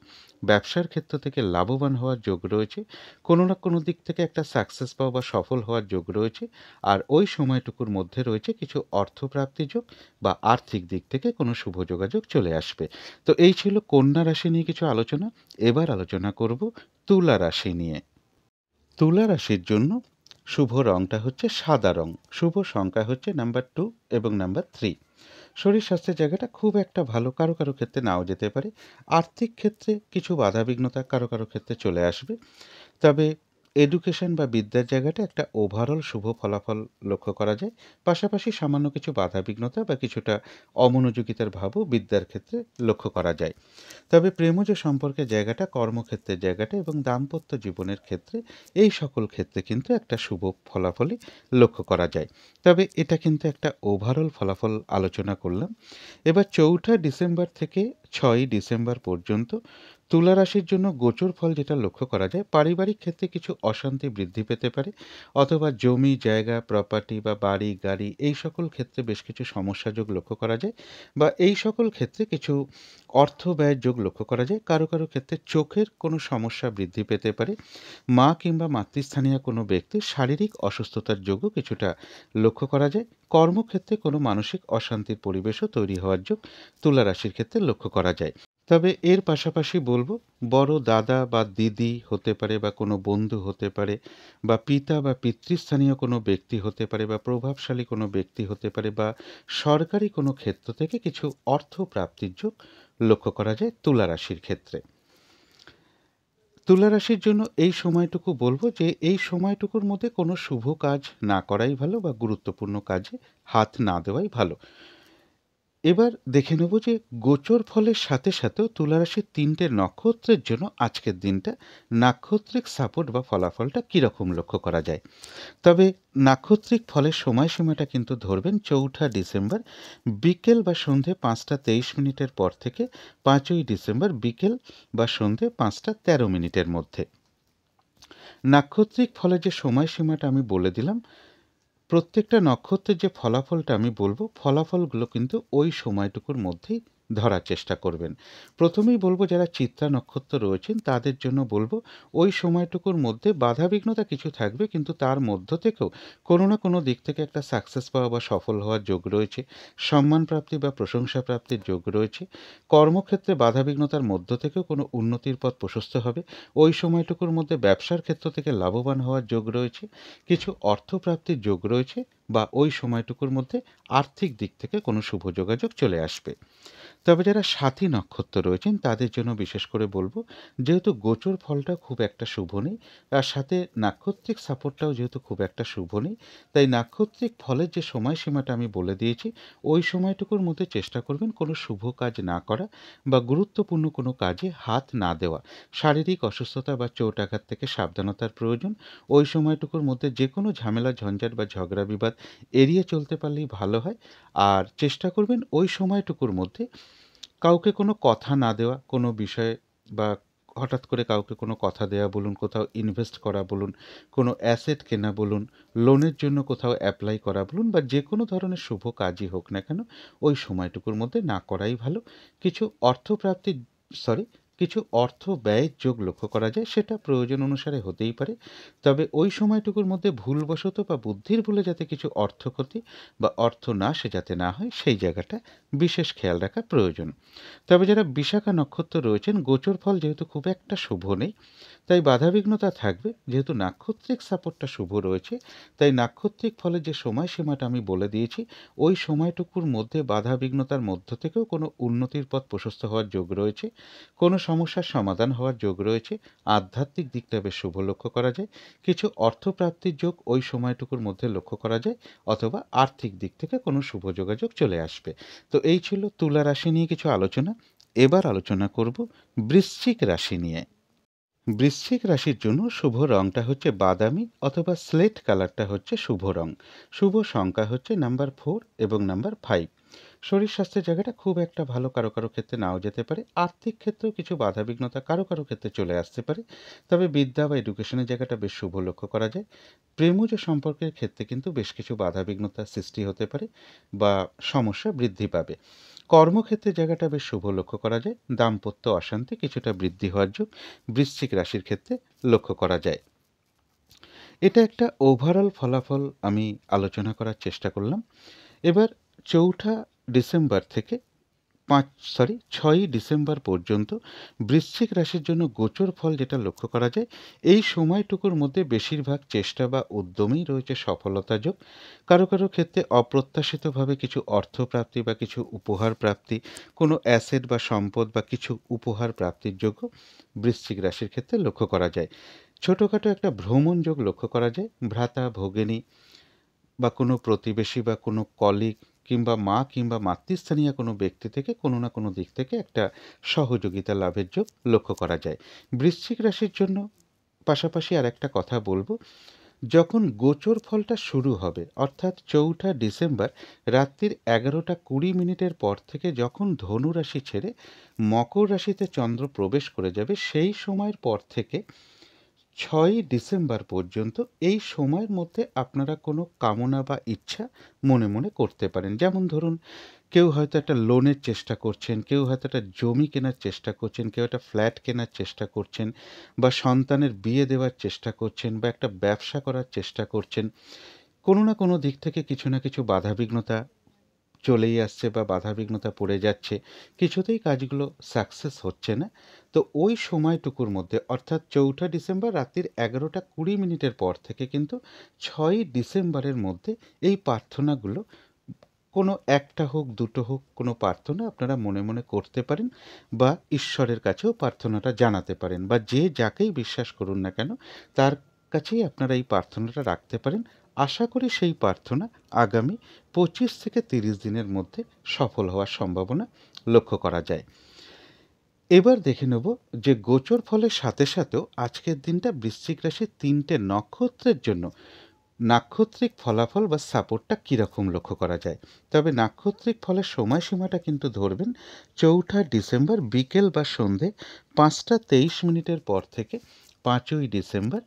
ব্যবসার ক্ষেত্র থেকে লাভবান হওয়ার যোগ রয়েছে। কোনো না কোনো দিক থেকে একটা সাকসেস পাওয়া বা সফল হওয়ার যোগ রয়েছে। আর ওই সময়টুকুর মধ্যে রয়েছে কিছু অর্থপ্রাপ্তি যোগ বা আর্থিক দিক থেকে কোনো শুভ যোগাযোগ চলে আসবে। তো এই ছিল কন্যা রাশি নিয়ে কিছু আলোচনা। এবার আলোচনা করব তুলা রাশি নিয়ে। তুলা রাশির জন্য শুভ রংটা হচ্ছে সাদা রং। শুভ সংখ্যা হচ্ছে নাম্বার 2 এবং নাম্বার 3। শরীর স্বাস্থ্যের জায়গাটা খুব একটা ভালো, কারো কারো ক্ষেত্রে নাও যেতে পারে। আর্থিক ক্ষেত্রে কিছু বাধাবিঘ্নতা কারো কারো ক্ষেত্রে চলে আসবে। তবে এডুকেশন বা বিদ্যার জায়গাটা একটা ওভারঅল শুভ ফলাফল লক্ষ্য করা যায়। পাশাপাশি সামান্য কিছু বাধাবিঘ্নতা বা কিছুটা অমনোযোগিতার ভাবও বিদ্যার ক্ষেত্রে লক্ষ্য করা যায়। তবে প্রেমজ সম্পর্কের জায়গাটা, কর্মক্ষেত্রের জায়গাটা এবং দাম্পত্য জীবনের ক্ষেত্রে, এই সকল ক্ষেত্রে কিন্তু একটা শুভ ফলাফলই লক্ষ্য করা যায়। তবে এটা কিন্তু একটা ওভারঅল ফলাফল আলোচনা করলাম। এবার 4 ডিসেম্বর থেকে 6 ডিসেম্বর পর্যন্ত তুলা রাশির জন্য গোচর ফল যেটা লক্ষ্য করা যায়, পারিবারিক ক্ষেত্রে কিছু অশান্তি বৃদ্ধি পেতে পারে, অথবা জমি জায়গা প্রপার্টি বা বাড়ি গাড়ি এই সকল ক্ষেত্রে বেশ কিছু সমস্যা যোগ লক্ষ্য করা যায়, বা এই সকল ক্ষেত্রে কিছু অর্থ ব্যয়ের যোগ লক্ষ্য করা যায়। কারো কারো ক্ষেত্রে চোখের কোনো সমস্যা বৃদ্ধি পেতে পারে। মা কিংবা মাতৃস্থানীয় কোনো ব্যক্তির শারীরিক অসুস্থতার যোগও কিছুটা লক্ষ্য করা যায়। কর্মক্ষেত্রে কোনো মানসিক অশান্তির পরিবেশও তৈরি হওয়ার যোগ তুলা রাশির ক্ষেত্রে লক্ষ্য করা যায়। তবে এর পাশাপাশি বলবো, বড় দাদা বা দিদি হতে পারে বা কোনো বন্ধু হতে পারে, বা পিতা বা পিতৃস্থানীয় কোনো ব্যক্তি হতে পারে, বা প্রভাবশালী কোনো ব্যক্তি হতে পারে, বা সরকারি কোনো ক্ষেত্র থেকে কিছু অর্থ প্রাপ্তির যোগ লক্ষ্য করা যায় তুলা রাশির ক্ষেত্রে। তুলা রাশির জন্য এই সময়টুকু বলবো যে এই সময়টুকুর মধ্যে কোনো শুভ কাজ না করাই ভালো বা গুরুত্বপূর্ণ কাজে হাত না দেওয়াই ভালো। এবার দেখে নেব যে গোচর ফলের সাথে সাথেও তুলা রাশির 3টে নক্ষত্রের জন্য আজকের দিনটা নাক্ষত্রিক সাপোর্ট বা ফলাফলটা কীরকম লক্ষ্য করা যায়। তবে নাক্ষত্রিক ফলের সময়সীমাটা কিন্তু ধরবেন 4 ডিসেম্বর বিকেল বা সন্ধে 5টা 23 মিনিটের পর থেকে 5ই ডিসেম্বর বিকেল বা সন্ধে 5টা 13 মিনিটের মধ্যে। নাক্ষত্রিক ফলের যে সময়সীমাটা আমি বলে দিলাম, প্রত্যেকটা নক্ষত্রের যে ফলাফলটা আমি বলবো, ফলাফলগুলো কিন্তু ওই সময়টুকুর মধ্যেই ধরার চেষ্টা করবেন। প্রথমেই বলবো, যারা চিত্রা নক্ষত্র রয়েছেন তাদের জন্য বলবো, ওই সময়টুকুর মধ্যে বাধাবিঘ্নতা কিছু থাকবে, কিন্তু তার মধ্য থেকেও কোনো না কোনো দিক থেকে একটা সাকসেস পাওয়া বা সফল হওয়ার যোগ রয়েছে। সম্মান প্রাপ্তি বা প্রশংসা প্রাপ্তির যোগ রয়েছে। কর্মক্ষেত্রে বাধাবিঘ্নতার মধ্য থেকেও কোনো উন্নতির পথ প্রশস্ত হবে। ওই সময়টুকুর মধ্যে ব্যবসার ক্ষেত্র থেকে লাভবান হওয়ার যোগ রয়েছে। কিছু অর্থপ্রাপ্তির যোগ রয়েছে, বা ওই সময়টুকুর মধ্যে আর্থিক দিক থেকে কোনো শুভ যোগাযোগ চলে আসবে। তবে যারা সাথী নক্ষত্র রয়েছেন তাদের জন্য বিশেষ করে বলবো, যেহেতু গোচর ফলটা খুব একটা শুভ নেই, তার সাথে নাক্ষত্রিক সাপোর্টটাও যেহেতু খুব একটা শুভ নেই, তাই নাক্ষত্রিক ফলের যে সময়সীমাটা আমি বলে দিয়েছি, ওই সময়টুকুর মধ্যে চেষ্টা করবেন কোনো শুভ কাজ না করা বা গুরুত্বপূর্ণ কোনো কাজে হাত না দেওয়া। শারীরিক অসুস্থতা বা চোট আঘাত থেকে সাবধানতার প্রয়োজন। ওই সময়টুকুর মধ্যে যে কোনো ঝামেলা ঝঞ্ঝাট বা ঝগড়া বিবাদ এড়িয়ে চলতে পারলেই ভালো হয়। আর চেষ্টা করবেন ওই সময়টুকুর মধ্যে কাউকে কোনো কথা না দেওয়া, কোনো বিষয়ে, বা হঠাৎ করে কাউকে কোনো কথা দেওয়া বলুন, কোথাও ইনভেস্ট করা বলুন, কোনো অ্যাসেট কেনা বলুন, লোনের জন্য কোথাও অ্যাপ্লাই করা বলুন, বা যে কোনো ধরনের শুভ কাজই হোক না কেন, ওই সময়টুকুর মধ্যে না করাই ভালো। কিছু অর্থপ্রাপ্তির সরি কিছু অর্থ ব্যয়ের যোগ লক্ষ্য করা যায়, সেটা প্রয়োজন অনুসারে হতেই পারে। তবে ওই সময়টুকুর মধ্যে ভুলবশত বা বুদ্ধির ভুলে যাতে কিছু অর্থ ক্ষতি বা অর্থ নাশ যাতে না হয়, সেই জায়গাটা বিশেষ খেয়াল রাখা প্রয়োজন। তবে যারা বিশাখা নক্ষত্র রয়েছেন, গোচর ফল যেহেতু খুব একটা শুভ নেই, তাই বাধাবিঘ্নতা থাকবে। যেহেতু নাক্ষত্রিক সাপোর্টটা শুভ রয়েছে, তাই নাক্ষত্রিক ফলের যে সময়সীমাটা আমি বলে দিয়েছি, ওই সময়টুকুর মধ্যে বাধাবিঘ্নতার মধ্য থেকেও কোনো উন্নতির পথ প্রশস্ত হওয়ার যোগ রয়েছে। কোনো সমস্যার সমাধান হওয়ার যোগ রয়েছে। আধ্যাত্মিক দিকটা বেশ শুভ লক্ষ্য করা যায়। কিছু অর্থপ্রাপ্তির যোগ ওই সময়টুকুর মধ্যে লক্ষ্য করা যায়, অথবা আর্থিক দিক থেকে কোনো শুভ যোগাযোগ চলে আসবে। তো এই ছিল তুলা রাশি নিয়ে কিছু আলোচনা। এবার আলোচনা করব বৃশ্চিক রাশি নিয়ে। বৃশ্চিক রাশির জন্য শুভ রংটা হচ্ছে বাদামি অথবা স্লেট কালারটা হচ্ছে শুভ রং। শুভ সংখ্যা হচ্ছে নাম্বার 4 এবং নাম্বার 5। শরীর স্বাস্থ্যের জায়গাটা খুব একটা ভালো কারো কারো ক্ষেত্রে নাও যেতে পারে। আর্থিক ক্ষেত্রেও কিছু বাধাবিঘ্নতা কারো কারো ক্ষেত্রে চলে আসতে পারে। তবে বিদ্যা বা এডুকেশনের জায়গাটা বেশ শুভ লক্ষ্য করা যায়। প্রেমজ সম্পর্কের ক্ষেত্রে কিন্তু বেশ কিছু বাধাবিঘ্নতার সৃষ্টি হতে পারে বা সমস্যা বৃদ্ধি পাবে। কর্মক্ষেত্রের জায়গাটা বেশ শুভ লক্ষ্য করা যায়। দাম্পত্য অশান্তি কিছুটা বৃদ্ধি হওয়ার যোগ বৃশ্চিক রাশির ক্ষেত্রে লক্ষ্য করা যায়। এটা একটা ওভারঅল ফলাফল আমি আলোচনা করার চেষ্টা করলাম। এবার 4 ডিসেম্বর থেকে 6ই ডিসেম্বর পর্যন্ত বৃশ্চিক রাশির জন্য গোচর ফল যেটা লক্ষ্য করা যায়, এই সময়টুকুর মধ্যে বেশিরভাগ চেষ্টা বা উদ্যমেই রয়েছে সফলতা যোগ। কারো কারো ক্ষেত্রে অপ্রত্যাশিতভাবে কিছু অর্থপ্রাপ্তি বা কিছু উপহার প্রাপ্তি, কোনো অ্যাসেট বা সম্পদ বা কিছু উপহার প্রাপ্তির যোগ্য বৃশ্চিক রাশির ক্ষেত্রে লক্ষ্য করা যায়। ছোটোখাটো একটা ভ্রমণ যোগ লক্ষ্য করা যায়। ভ্রাতা ভগিনী বা কোনো প্রতিবেশী বা কোনো কলিগ কিংবা মা কিংবা মাতৃস্থানীয় কোনো ব্যক্তি থেকে কোনো না কোনো দিক থেকে একটা সহযোগিতা লাভের যোগ লক্ষ্য করা যায়। বৃশ্চিক রাশির জন্য পাশাপাশি আর একটা কথা বলবো, যখন গোচর ফলটা শুরু হবে অর্থাৎ 4 ডিসেম্বর রাত্রির 11:20 পর থেকে যখন ধনু রাশি ছেড়ে মকর রাশিতে চন্দ্র প্রবেশ করে যাবে, সেই সময়ের পর থেকে 6ই ডিসেম্বর পর্যন্ত এই সময়ের মধ্যে আপনারা কোনো কামনা বা ইচ্ছা মনে মনে করতে পারেন। যেমন ধরুন, কেউ হয়তো একটা লোনের চেষ্টা করছেন, কেউ হয়তো একটা জমি কেনার চেষ্টা করছেন, কেউ একটা ফ্ল্যাট কেনার চেষ্টা করছেন, বা সন্তানের বিয়ে দেওয়ার চেষ্টা করছেন, বা একটা ব্যবসা করার চেষ্টা করছেন। কোনো না কোনো দিক থেকে কিছু না কিছু বাধাবিঘ্নতা চলেই আসছে বা বাধাবিঘ্নতা পড়ে যাচ্ছে, কিছুতেই কাজগুলো সাকসেস হচ্ছে না। তো ওই সময়টুকুর মধ্যে অর্থাৎ 4 ডিসেম্বর রাত্রির 11:20 পর থেকে কিন্তু 6ই ডিসেম্বরের মধ্যে এই প্রার্থনাগুলো, কোনো একটা হোক দুটো হোক, কোনো প্রার্থনা আপনারা মনে মনে করতে পারেন, বা ঈশ্বরের কাছেও প্রার্থনাটা জানাতে পারেন, বা যে যাকেই বিশ্বাস করুন না কেন তার কাছেই আপনারা এই প্রার্থনাটা রাখতে পারেন। আশা করি সেই প্রার্থনা আগামী 25 থেকে 30 দিনের মধ্যে সফল হওয়ার সম্ভাবনা লক্ষ্য করা যায়। এবার দেখে নেব যে গোচর ফলের সাথে সাথেও আজকের দিনটা বৃশ্চিক রাশির 3টে নক্ষত্রের জন্য নাক্ষত্রিক ফলাফল বা সাপোর্টটা কীরকম লক্ষ্য করা যায়। তবে নাক্ষত্রিক ফলের সময়সীমাটা কিন্তু ধরবেন 4 ডিসেম্বর বিকেল বা সন্ধে 5:23 পর থেকে 5ই ডিসেম্বর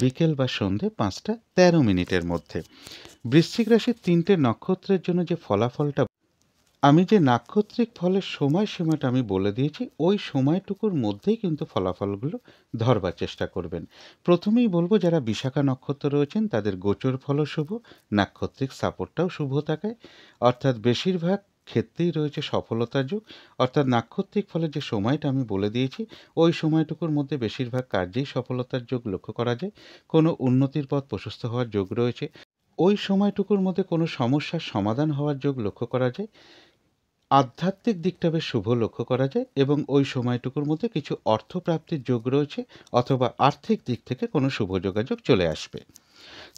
বিকেল বা সন্ধে 5:13 মধ্যে। বৃশ্চিক রাশির 3টে নক্ষত্রের জন্য যে ফলাফলটা আমি যে নাক্ষত্রিক ফলের সময়সীমাটা আমি বলে দিয়েছি, ওই সময়টুকুর মধ্যেই কিন্তু ফলাফলগুলো ধরবার চেষ্টা করবেন। প্রথমেই বলবো, যারা বিশাখা নক্ষত্র রয়েছেন তাদের গোচর ফলও শুভ, নাক্ষত্রিক সাপোর্টটাও শুভ থাকায় অর্থাৎ বেশিরভাগ ক্ষেত্রেই রয়েছে সফলতার যোগ। অর্থাৎ নাক্ষত্রিক ফলের যে সময়টা আমি বলে দিয়েছি, ওই সময়টুকুর মধ্যে বেশিরভাগ কার্যেই সফলতার যোগ লক্ষ্য করা যায়। কোনো উন্নতির পথ প্রশস্ত হওয়ার যোগ রয়েছে। ওই সময়টুকুর মধ্যে কোনো সমস্যার সমাধান হওয়ার যোগ লক্ষ্য করা যায়। আধ্যাত্মিক দিকটা বেশ শুভ লক্ষ্য করা যায়, এবং ওই সময়টুকুর মধ্যে কিছু অর্থপ্রাপ্তির যোগ রয়েছে, অথবা আর্থিক দিক থেকে কোনো শুভ যোগাযোগ চলে আসবে।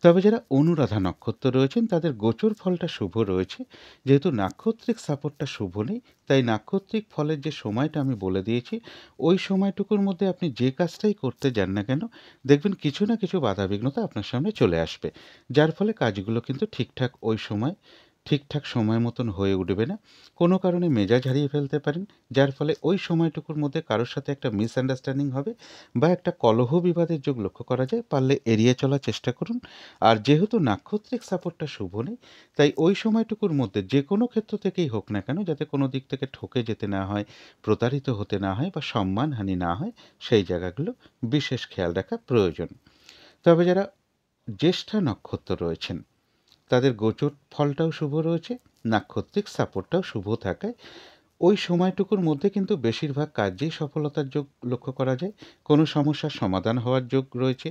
তবে যারা অনুরাধা নক্ষত্র রয়েছেন তাদের গোচর ফলটা শুভ রয়েছে। যেহেতু নাক্ষত্রিক সাপোর্টটা শুভ নেই, তাই নাক্ষত্রিক ফলের যে সময়টা আমি বলে দিয়েছি, ওই সময়টুকুর মধ্যে আপনি যে কাজটাই করতে যান না কেন, দেখবেন কিছু না কিছু বাধাবিঘ্নতা আপনার সামনে চলে আসবে, যার ফলে কাজগুলো কিন্তু ঠিকঠাক সময় মতন হয়ে উঠবে না। কোনো কারণে মেজাজ হারিয়ে ফেলতে পারেন, যার ফলে ওই সময়টুকুর মধ্যে কারোর সাথে একটা মিসআন্ডারস্ট্যান্ডিং হবে বা একটা কলহ বিবাদের যোগ লক্ষ্য করা যায়। পারলে এড়িয়ে চলার চেষ্টা করুন। আর যেহেতু নাক্ষত্রিক সাপোর্টটা শুভ নেই, তাই ওই সময়টুকুর মধ্যে যে কোনো ক্ষেত্র থেকেই হোক না কেন, যাতে কোনো দিক থেকে ঠকে যেতে না হয়, প্রতারিত হতে না হয়, বা সম্মানহানি না হয়, সেই জায়গাগুলো বিশেষ খেয়াল রাখা প্রয়োজন। তবে যারা জ্যেষ্ঠা নক্ষত্র রয়েছেন তাদের গোচর ফলটাও শুভ রয়েছে, নাক্ষত্রিক সাপোর্টটাও শুভ থাকায় ওই সময়টুকুর মধ্যে কিন্তু বেশিরভাগ কাজেই সফলতার যোগ লক্ষ্য করা যায়। কোনো সমস্যার সমাধান হওয়ার যোগ রয়েছে।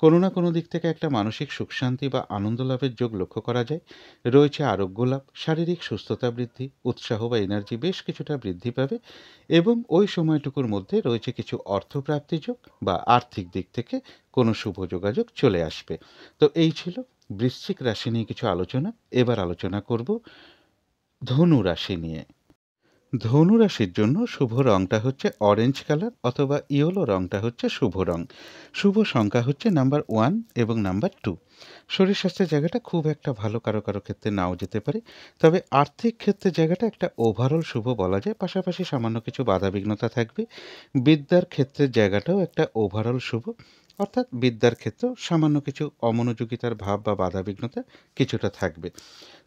কোনো না কোনো দিক থেকে একটা মানসিক সুখ শান্তি বা আনন্দ লাভের যোগ লক্ষ্য করা যায়। রয়েছে আরোগ্য লাভ, শারীরিক সুস্থতা বৃদ্ধি, উৎসাহ বা এনার্জি বেশ কিছুটা বৃদ্ধি পাবে এবং ওই সময়টুকুর মধ্যে রয়েছে কিছু অর্থপ্রাপ্তি যোগ বা আর্থিক দিক থেকে কোনো শুভ যোগাযোগ চলে আসবে। তো এই ছিল বৃশ্চিক রাশি নিয়ে কিছু আলোচনা। এবার আলোচনা করব ধনু রাশি নিয়ে। ধনু রাশির জন্য শুভ রংটা হচ্ছে অরেঞ্জ কালার অথবা ইয়েলো রংটা হচ্ছে শুভ রং। শুভ সংখ্যা হচ্ছে নাম্বার 1 এবং নাম্বার 2। শরীর স্বাস্থ্যের জায়গাটা খুব একটা ভালো, কারো কারো ক্ষেত্রে নাও যেতে পারে। তবে আর্থিক ক্ষেত্রে জায়গাটা একটা ওভারঅল শুভ বলা যায়। পাশাপাশি সামান্য কিছু বাধাবিঘ্নতা থাকবে। বিদ্যার ক্ষেত্রের জায়গাটাও একটা ওভারঅল শুভ। অর্থাৎ বিদ্যার ক্ষেত্রেও সামান্য কিছু অমনোযোগিতার ভাব বা বাধাবিঘ্নতা কিছুটা থাকবে।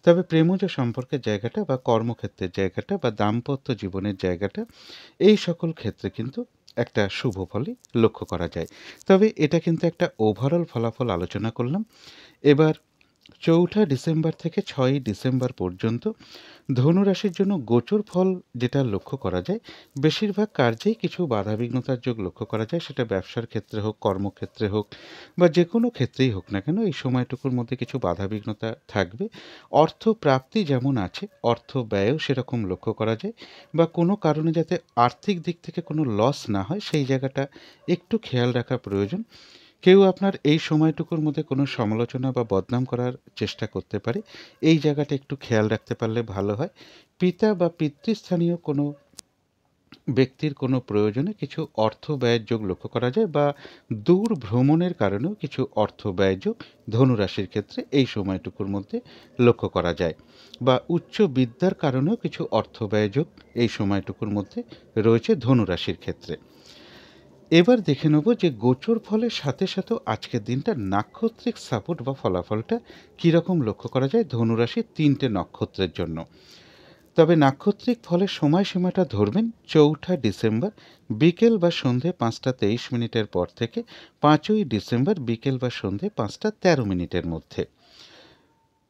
তবে প্রেমজ সম্পর্কের জায়গাটা বা কর্মক্ষেত্রের জায়গাটা বা দাম্পত্য জীবনের জায়গাটা, এই সকল ক্ষেত্রে কিন্তু একটা শুভ ফলই লক্ষ্য করা যায়। তবে এটা কিন্তু একটা ওভারঅল ফলাফল আলোচনা করলাম। এবার ৪ঠা ডিসেম্বর থেকে ৬ই ডিসেম্বর পর্যন্ত ধনুরাশির জন্য গোচর ফল যেটা লক্ষ্য করা যায়, বেশিরভাগ কার্যেই কিছু বাধাবিঘ্নতার যোগ লক্ষ্য করা যায়। সেটা ব্যবসার ক্ষেত্রে হোক, কর্মক্ষেত্রে হোক বা যে কোনো ক্ষেত্রেই হোক না কেন, এই সময়টুকুর মধ্যে কিছু বাধাবিঘ্নতা থাকবে। অর্থ প্রাপ্তি যেমন আছে, অর্থ ব্যয়ও সেরকম লক্ষ্য করা যায়। বা কোনো কারণে যাতে আর্থিক দিক থেকে কোনো লস না হয়, সেই জায়গাটা একটু খেয়াল রাখা প্রয়োজন। কেউ আপনার এই সময়টুকুর মধ্যে কোনো সমালোচনা বা বদনাম করার চেষ্টা করতে পারে। এই জায়গাটা একটু খেয়াল রাখতে পারলে ভালো হয়। পিতা বা পিতৃস্থানীয় কোনো ব্যক্তির কোনো প্রয়োজনে কিছু অর্থ ব্যয়ের যোগ লক্ষ্য করা যায় বা দূর ভ্রমণের কারণেও কিছু অর্থ ব্যয় যোগ ধনুরাশির ক্ষেত্রে এই সময়টুকুর মধ্যে লক্ষ্য করা যায়। বা উচ্চ বিদ্যার কারণেও কিছু অর্থ ব্যয় যোগ এই সময়টুকুর মধ্যে রয়েছে ধনুরাশির ক্ষেত্রে। এবার দেখে নেব যে গোচর ফলের সাথে সাথেও আজকের দিনটা নাক্ষত্রিক সাপোর্ট বা ফলাফলটা কীরকম লক্ষ্য করা যায় ধনুরাশির 3টে নক্ষত্রের জন্য। তবে নাক্ষত্রিক ফলের সময়সীমাটা ধরবেন ৪ঠা ডিসেম্বর বিকেল বা সন্ধে ৫টা ২৩ মিনিটের পর থেকে ৫ই ডিসেম্বর বিকেল বা সন্ধে ৫টা ১৩ মিনিটের মধ্যে।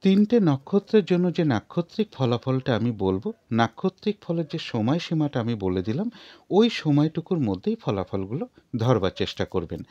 3টে নক্ষত্রের জন্য যে নাক্ষত্রিক ফলাফলটা আমি বলবো, নাক্ষত্রিক ফলের যে সময়সীমাটা আমি বলে দিলাম, ওই সময়টুকুর মধ্যেই ফলাফলগুলো ধরবার চেষ্টা করবেন।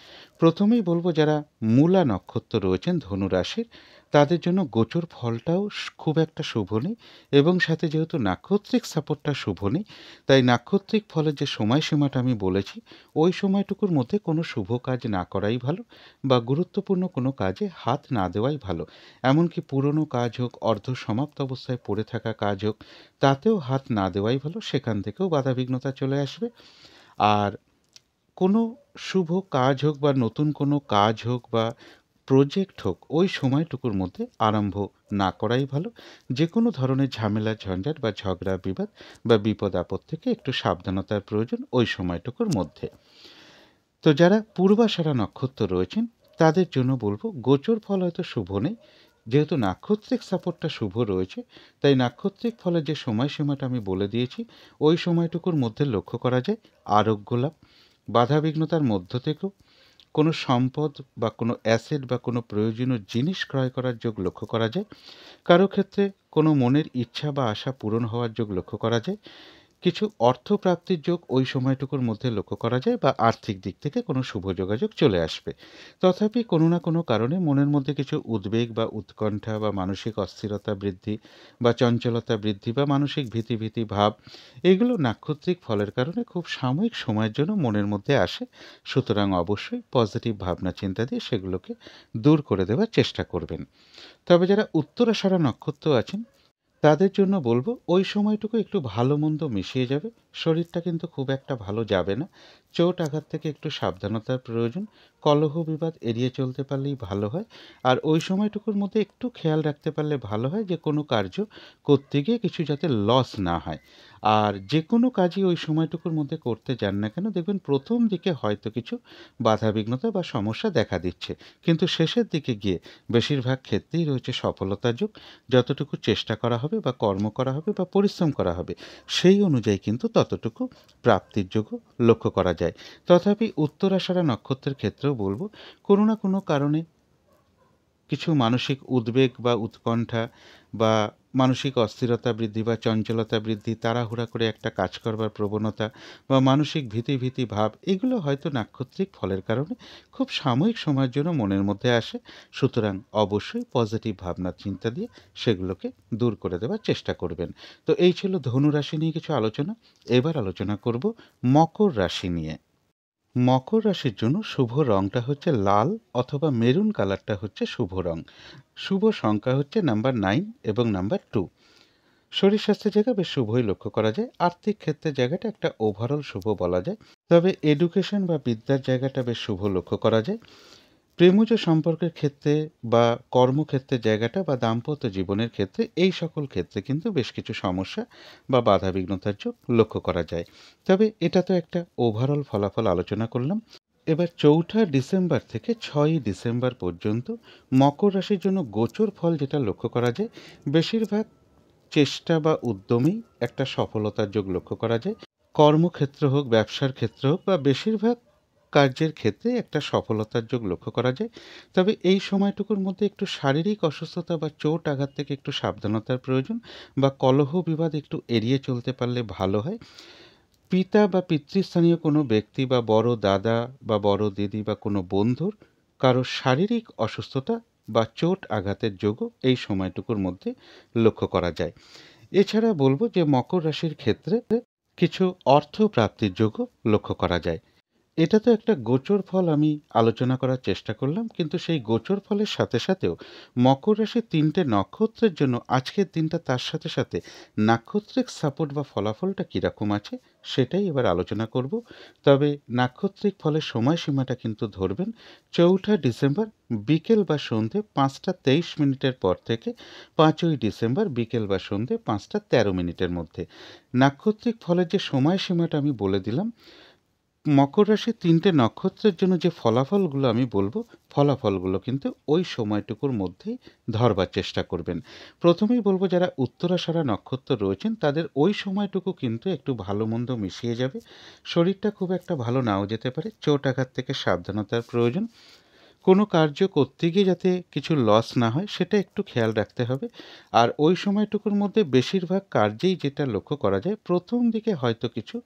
প্রথমেই বলবো যারা মূলা নক্ষত্র রয়েছেন ধনু রাশির, তাদের জন্য গোচর ফলটাও খুব একটা শুভ নেই এবং সাথে যেহেতু নাক্ষত্রিক সাপোর্টটা শুভ নেই, তাই নাক্ষত্রিক ফলের যে সময়সীমাটা আমি বলেছি, ওই সময়টুকুর মধ্যে কোনো শুভ কাজ না করাই ভালো বা গুরুত্বপূর্ণ কোনো কাজে হাত না দেওয়াই ভালো। এমনকি পুরনো কাজ হোক, অর্ধ সমাপ্ত অবস্থায় পড়ে থাকা কাজ হোক, তাতেও হাত না দেওয়াই ভালো। সেখান থেকেও বাধাবিঘ্নতা চলে আসবে। আর কোনো শুভ কাজ হোক বা নতুন কোনো কাজ হোক বা প্রজেক্ট হোক, ওই সময়টুকুর মধ্যে আরম্ভ না করাই ভালো। যে কোনো ধরনের ঝামেলা ঝঞ্ঝাট বা ঝগড়া বিবাদ বা বিপদ আপদ থেকে একটু সাবধানতার প্রয়োজন ওই সময়টুকুর মধ্যে। তো যারা পূর্বাষাঢ়া নক্ষত্র রয়েছেন, তাদের জন্য বলবো গোচর ফল হয়তো শুভ নেই, যেহেতু নাক্ষত্রিক সাপোর্টটা শুভ রয়েছে, তাই নাক্ষত্রিক ফলের যে সময়সীমাটা আমি বলে দিয়েছি, ওই সময়টুকুর মধ্যে লক্ষ্য করা যায় আরোগ্য লাভ। বাধাবিঘ্নতার মধ্য থেকেও কোনো সম্পদ বা কোনো অ্যাসেট বা কোনো প্রয়োজনীয় জিনিস ক্রয় করার যোগ লক্ষ্য করা যায়। কারো ক্ষেত্রে কোনো মনের ইচ্ছা বা আশা পূরণ হওয়ার যোগ লক্ষ্য করা যায়। কিছু অর্থপ্রাপ্তির যোগ ওই সময়টুকুর মধ্যে লক্ষ্য করা যায় বা আর্থিক দিক থেকে কোনো শুভ যোগাযোগ চলে আসবে। তথাপি কোনো না কোনো কারণে মনের মধ্যে কিছু উদ্বেগ বা উৎকণ্ঠা বা মানসিক অস্থিরতা বৃদ্ধি বা চঞ্চলতা বৃদ্ধি বা মানসিক ভীতি ভাব, এগুলো নাক্ষত্রিক ফলের কারণে খুব সাময়িক সময়ের জন্য মনের মধ্যে আসে। সুতরাং অবশ্যই পজিটিভ ভাবনা চিন্তা দিয়ে সেগুলোকে দূর করে দেওয়ার চেষ্টা করবেন। তবে যারা উত্তরাষাঢ়া নক্ষত্র আছেন, তাদের জন্য বলব ওই সময়টুকু একটু ভালো মন্দ মিশিয়ে যাবে। শরীরটা কিন্তু খুব একটা ভালো যাবে না। চোট আঘাত থেকে একটু সাবধানতার প্রয়োজন। কলহ বিবাদ এড়িয়ে চলতে পারলেই ভালো হয়। আর ওই সময়টুকুর মধ্যে একটু খেয়াল রাখতে পারলে ভালো হয় যে কোনো কার্য করতে গিয়ে কিছু যাতে লস না হয়। আর যে কোনো কাজই ওই সময়টুকুর মধ্যে করতে যান না কেন, দেখবেন প্রথম দিকে হয়তো কিছু বাধাবিঘ্নতা বা সমস্যা দেখা দিচ্ছে, কিন্তু শেষের দিকে গিয়ে বেশিরভাগ ক্ষেত্রেই রয়েছে সফলতার যোগ। যতটুকু চেষ্টা করা হবে বা কর্ম করা হবে বা পরিশ্রম করা হবে, সেই অনুযায়ী কিন্তু ততটুকু প্রাপ্তির যোগও লক্ষ্য করা যায়। তথাপি উত্তরাষাঢ়া নক্ষত্রের ক্ষেত্রেও বলব, কোনো না কোনো কারণে কিছু মানসিক উদ্বেগ বা উৎকণ্ঠা বা মানসিক অস্থিরতা বৃদ্ধি বা চঞ্চলতা বৃদ্ধি, তাড়াহুড়া করে একটা কাজ করবার প্রবণতা বা মানসিক ভীতি ভাব, এগুলো হয়তো নাক্ষত্রিক ফলের কারণে খুব সাময়িক সময়ের জন্য মনের মধ্যে আসে। সুতরাং অবশ্যই পজিটিভ ভাবনা চিন্তা দিয়ে সেগুলোকে দূর করে দেওয়ার চেষ্টা করবেন। তো এই ছিল ধনু রাশি নিয়ে কিছু আলোচনা। এবার আলোচনা করব মকর রাশি নিয়ে। মকর রাশির জন্য শুভ রংটা হচ্ছে লাল অথবা মেরুন কালারটা হচ্ছে শুভ রং। শুভ সংখ্যা হচ্ছে নাম্বার 9 এবং নাম্বার 2। শরীর স্বাস্থ্যের জায়গা বেশ শুভই লক্ষ্য করা যায়। আর্থিক ক্ষেত্রের জায়গাটা একটা ওভারঅল শুভ বলা যায়। তবে এডুকেশন বা বিদ্যার জায়গাটা বেশ শুভ লক্ষ্য করা যায়। প্রেমজ সম্পর্কের ক্ষেত্রে বা কর্মক্ষেত্রের জায়গাটা বা দাম্পত্য জীবনের ক্ষেত্রে, এই সকল ক্ষেত্রে কিন্তু বেশ কিছু সমস্যা বা বাধাবিঘ্নতার যোগ লক্ষ্য করা যায়। তবে এটা তো একটা ওভারঅল ফলাফল আলোচনা করলাম। এবার 4 ডিসেম্বর থেকে 6 ডিসেম্বর পর্যন্ত মকর রাশির জন্য গোচর ফল যেটা লক্ষ্য করা যায়, বেশিরভাগ চেষ্টা বা উদ্যমেই একটা সফলতার যোগ লক্ষ্য করা যায়। কর্মক্ষেত্র হোক, ব্যবসার ক্ষেত্র হোক বা বেশিরভাগ কার্যের ক্ষেত্রে একটা সফলতার যোগ লক্ষ্য করা যায়। তবে এই সময়টুকুর মধ্যে একটু শারীরিক অসুস্থতা বা চোট আঘাত থেকে একটু সাবধানতার প্রয়োজন, বা কলহ বিবাদ একটু এড়িয়ে চলতে পারলে ভালো হয়। পিতা বা পিতৃস্থানীয় কোনো ব্যক্তি বা বড় দাদা বা বড় দিদি বা কোনো বন্ধুর কারো শারীরিক অসুস্থতা বা চোট আঘাতের যোগও এই সময়টুকুর মধ্যে লক্ষ্য করা যায়। এছাড়া বলব যে মকর রাশির ক্ষেত্রে কিছু অর্থ প্রাপ্তির যোগও লক্ষ্য করা যায়। এটা তো একটা গোচর ফল আমি আলোচনা করার চেষ্টা করলাম, কিন্তু সেই গোচর ফলের সাথে সাথেও মকর রাশির 3টে নক্ষত্রের জন্য আজকের দিনটা তার সাথে সাথে নাক্ষত্রিক সাপোর্ট বা ফলাফলটা কীরকম আছে সেটাই এবার আলোচনা করব। তবে নাক্ষত্রিক ফলের সময়সীমাটা কিন্তু ধরবেন 4 ডিসেম্বর বিকেল বা সন্ধে 5টা 23 মিনিটের পর থেকে 5 ডিসেম্বর বিকেল বা সন্ধে 5টা 13 মিনিটের মধ্যে। নাক্ষত্রিক ফলের যে সময়সীমাটা আমি বলে দিলাম, মকর রাশির 3টে নক্ষত্রের জন্য যে ফলাফলগুলো আমি বলবো, ফলাফলগুলো কিন্তু ওই সময়টুকুর মধ্যেই ধরবার চেষ্টা করবেন। প্রথমেই বলবো, যারা উত্তরাষাঢ়া নক্ষত্র রয়েছেন তাদের ওই সময়টুকু কিন্তু একটু ভালো মন্দ মিশিয়ে যাবে। শরীরটা খুব একটা ভালো নাও যেতে পারে, চোট আঘাত থেকে সাবধানতার প্রয়োজন। কোনো কার্য করতে গিয়ে যাতে কিছু লস না হয় সেটা একটু খেয়াল রাখতে হবে। আর ওই সময়টুকুর মধ্যে বেশিরভাগ কার্যেই যেটা লক্ষ্য করা যায়, প্রথম দিকে হয়তো কিছু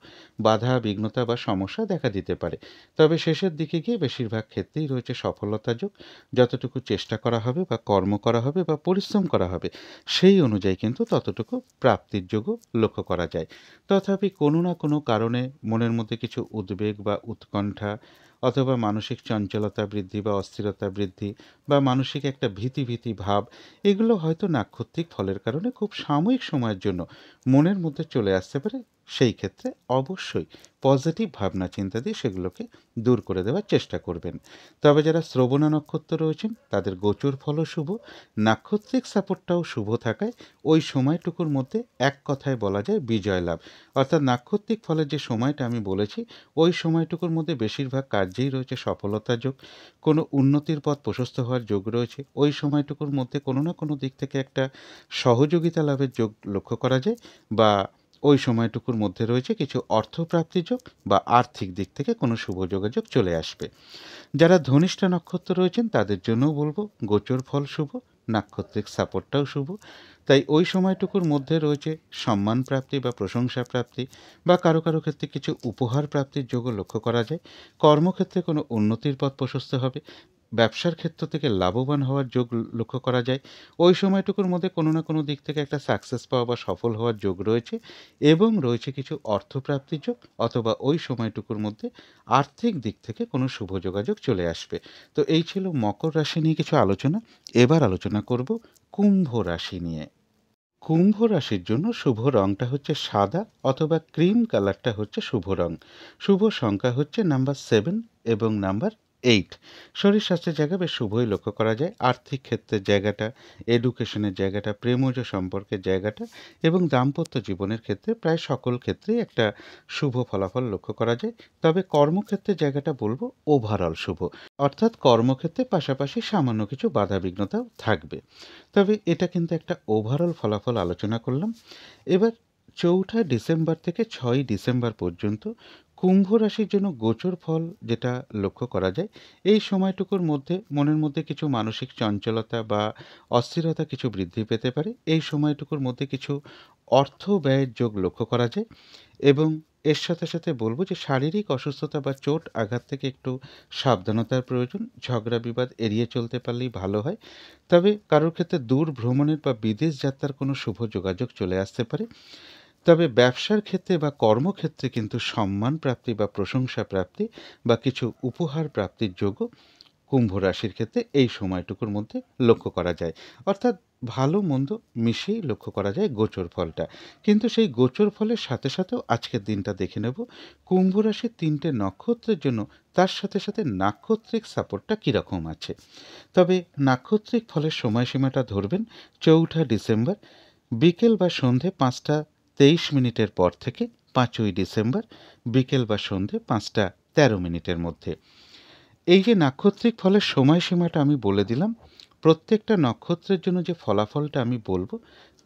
বাধা বিঘ্নতা বা সমস্যা দেখা দিতে পারে, তবে শেষের দিকে গিয়ে বেশিরভাগ ক্ষেত্রেই রয়েছে সফলতা যোগ। যতটুকু চেষ্টা করা হবে বা কর্ম করা হবে বা পরিশ্রম করা হবে, সেই অনুযায়ী কিন্তু ততটুকু প্রাপ্তির যোগও লক্ষ্য করা যায়। তথাপি কোনো না কোনো কারণে মনের মধ্যে কিছু উদ্বেগ বা উৎকণ্ঠা অথবা মানসিক চঞ্চলতা বৃদ্ধি বা অস্থিরতা বৃদ্ধি বা মানসিক একটা ভীতি ভাব, এগুলো হয়তো নাক্ষত্রিক ফলের কারণে খুব সাময়িক সময়ের জন্য মনের মধ্যে চলে আসতে পারে। সেই ক্ষেত্রে অবশ্যই পজিটিভ ভাবনা চিন্তা দিয়ে সেগুলোকে দূর করে দেওয়ার চেষ্টা করবেন। তবে যারা শ্রবণা নক্ষত্র রয়েছেন তাদের গোচর ফলও শুভ, নাক্ষত্রিক সাপোর্টটাও শুভ থাকায় ওই সময়টুকুর মধ্যে এক কথায় বলা যায় বিজয় লাভ। অর্থাৎ নাক্ষত্রিক ফলের যে সময়টা আমি বলেছি, ওই সময়টুকুর মধ্যে বেশিরভাগ কার্যেই রয়েছে সফলতার যোগ, কোনো উন্নতির পথ প্রশস্ত হওয়ার যোগ রয়েছে। ওই সময়টুকুর মধ্যে কোনো না কোনো দিক থেকে একটা সহযোগিতা লাভের যোগ লক্ষ্য করা যায়, বা ওই সময়টুকুর মধ্যে রয়েছে কিছু অর্থপ্রাপ্তির যোগ বা আর্থিক দিক থেকে কোনো শুভ যোগাযোগ চলে আসবে। যারা ধনিষ্ঠা নক্ষত্র রয়েছেন তাদের জন্যও বলবো গোচর ফল শুভ, নাক্ষত্রিক সাপোর্টটাও শুভ। তাই ওই সময়টুকুর মধ্যে রয়েছে সম্মান প্রাপ্তি বা প্রশংসা প্রাপ্তি, বা কারো কারো ক্ষেত্রে কিছু উপহার প্রাপ্তির যোগও লক্ষ্য করা যায়। কর্মক্ষেত্রে কোনো উন্নতির পথ প্রশস্ত হবে, ব্যবসার ক্ষেত্র থেকে লাভবান হওয়ার যোগ লক্ষ্য করা যায়। ওই সময়টুকুর মধ্যে কোনো না কোনো দিক থেকে একটা সাকসেস পাওয়া বা সফল হওয়ার যোগ রয়েছে, এবং রয়েছে কিছু অর্থপ্রাপ্তির যোগ, অথবা ওই সময়টুকুর মধ্যে আর্থিক দিক থেকে কোনো শুভ যোগাযোগ চলে আসবে। তো এই ছিল মকর রাশি নিয়ে কিছু আলোচনা। এবার আলোচনা করব কুম্ভ রাশি নিয়ে। কুম্ভ রাশির জন্য শুভ রংটা হচ্ছে সাদা অথবা ক্রিম কালারটা হচ্ছে শুভ রং। শুভ সংখ্যা হচ্ছে নাম্বার 7 এবং নাম্বার 8। শরীর স্বাস্থ্যের জায়গা বেশ শুভই লক্ষ্য করা যায়। আর্থিক ক্ষেত্রের জায়গাটা, এডুকেশনের জায়গাটা, প্রেমজ সম্পর্কের জায়গাটা এবং দাম্পত্য জীবনের ক্ষেত্রে প্রায় সকল ক্ষেত্রেই একটা শুভ ফলাফল লক্ষ্য করা যায়। তবে কর্মক্ষেত্রের জায়গাটা বলবো ওভারঅল শুভ, অর্থাৎ কর্মক্ষেত্রে পাশাপাশি সামান্য কিছু বাধা বিঘ্নতাও থাকবে। তবে এটা কিন্তু একটা ওভারঅল ফলাফল আলোচনা করলাম। এবার 4 ডিসেম্বর থেকে 6 ডিসেম্বর পর্যন্ত কুম্ভ রাশির জন্য গোচর ফল যেটা লক্ষ্য করা যায়, এই সময়টুকুর মধ্যে মনের মধ্যে কিছু মানসিক চঞ্চলতা বা অস্থিরতা কিছু বৃদ্ধি পেতে পারে। এই সময়টুকুর মধ্যে কিছু অর্থ ব্যয়ের যোগ লক্ষ্য করা যায় এবং এর সাথে সাথে বলবো যে শারীরিক অসুস্থতা বা চোট আঘাত থেকে একটু সাবধানতার প্রয়োজন। ঝগড়া বিবাদ এড়িয়ে চলতে পারলেই ভালো হয়। তবে কারোর ক্ষেত্রে দূর ভ্রমণের বা বিদেশ যাত্রার কোনো শুভ যোগাযোগ চলে আসতে পারে। তবে ব্যবসার ক্ষেত্রে বা কর্মক্ষেত্রে কিন্তু সম্মান প্রাপ্তি বা প্রশংসা প্রাপ্তি বা কিছু উপহার প্রাপ্তির যোগও কুম্ভ রাশির ক্ষেত্রে এই সময়টুকুর মধ্যে লক্ষ্য করা যায়। অর্থাৎ ভালো মন্দ মিশিয়েই লক্ষ্য করা যায় গোচর ফলটা। কিন্তু সেই গোচর ফলের সাথে সাথেও আজকের দিনটা দেখে নেব কুম্ভ রাশির ৩টে নক্ষত্রের জন্য তার সাথে সাথে নাক্ষত্রিক সাপোর্টটা কীরকম আছে। তবে নাক্ষত্রিক ফলের সময়সীমাটা ধরবেন ৪ঠা ডিসেম্বর বিকেল বা সন্ধে ৫টা ২৩ মিনিটের পর থেকে ৫ই ডিসেম্বর বিকেল বা সন্ধে ৫টা ১৩ মিনিটের মধ্যে। এই যে নাক্ষত্রিক ফলের সময়সীমাটা আমি বলে দিলাম, প্রত্যেকটা নক্ষত্রের জন্য যে ফলাফলটা আমি বলবো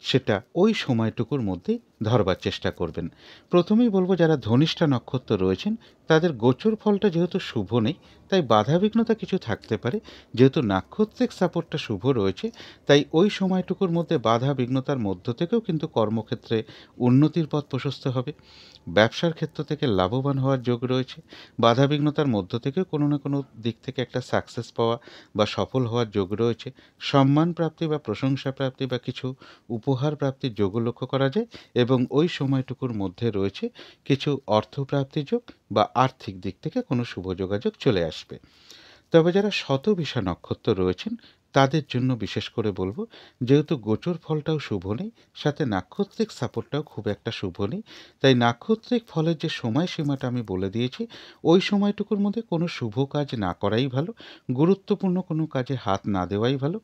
সেটা ওই সময়টুকুর মধ্যেই ধরবার চেষ্টা করবেন। প্রথমেই বলবো যারা ধনিষ্ঠা নক্ষত্র রয়েছেন তাদের গোচর ফলটা যেহেতু শুভ নেই, তাই বাধাবিঘ্নতা কিছু থাকতে পারে। যেহেতু নাক্ষত্রিক সাপোর্টটা শুভ রয়েছে, তাই ওই সময়টুকুর মধ্যে বাধা বিঘ্নতার মধ্য থেকেও কিন্তু কর্মক্ষেত্রে উন্নতির পথ প্রশস্ত হবে। ব্যবসার ক্ষেত্র থেকে লাভবান হওয়ার যোগ রয়েছে। বাধাবিঘ্নতার মধ্য থেকেও কোনো না কোনো দিক থেকে একটা সাকসেস পাওয়া বা সফল হওয়ার যোগ রয়েছে। সম্মান প্রাপ্তি বা প্রশংসা প্রাপ্তি বা কিছু উপহার প্রাপ্তির যোগও লক্ষ্য করা যায় এবং ওই সময়টুকুর মধ্যে রয়েছে কিছু অর্থপ্রাপ্তির যোগ বা আর্থিক দিক থেকে কোনো শুভ যোগাযোগ চলে আসবে। তবে যারা শতবিশা নক্ষত্র রয়েছেন তাদের জন্য বিশেষ করে বলবো, যেহেতু গোচর ফলটাও শুভ নেই, সাথে নাক্ষত্রিক সাপোর্টটাও খুব একটা শুভ নেই, তাই নাক্ষত্রিক ফলের যে সময়সীমাটা আমি বলে দিয়েছি ওই সময়টুকুর মধ্যে কোনো শুভ কাজ না করাই ভালো। গুরুত্বপূর্ণ কোনো কাজে হাত না দেওয়াই ভালো।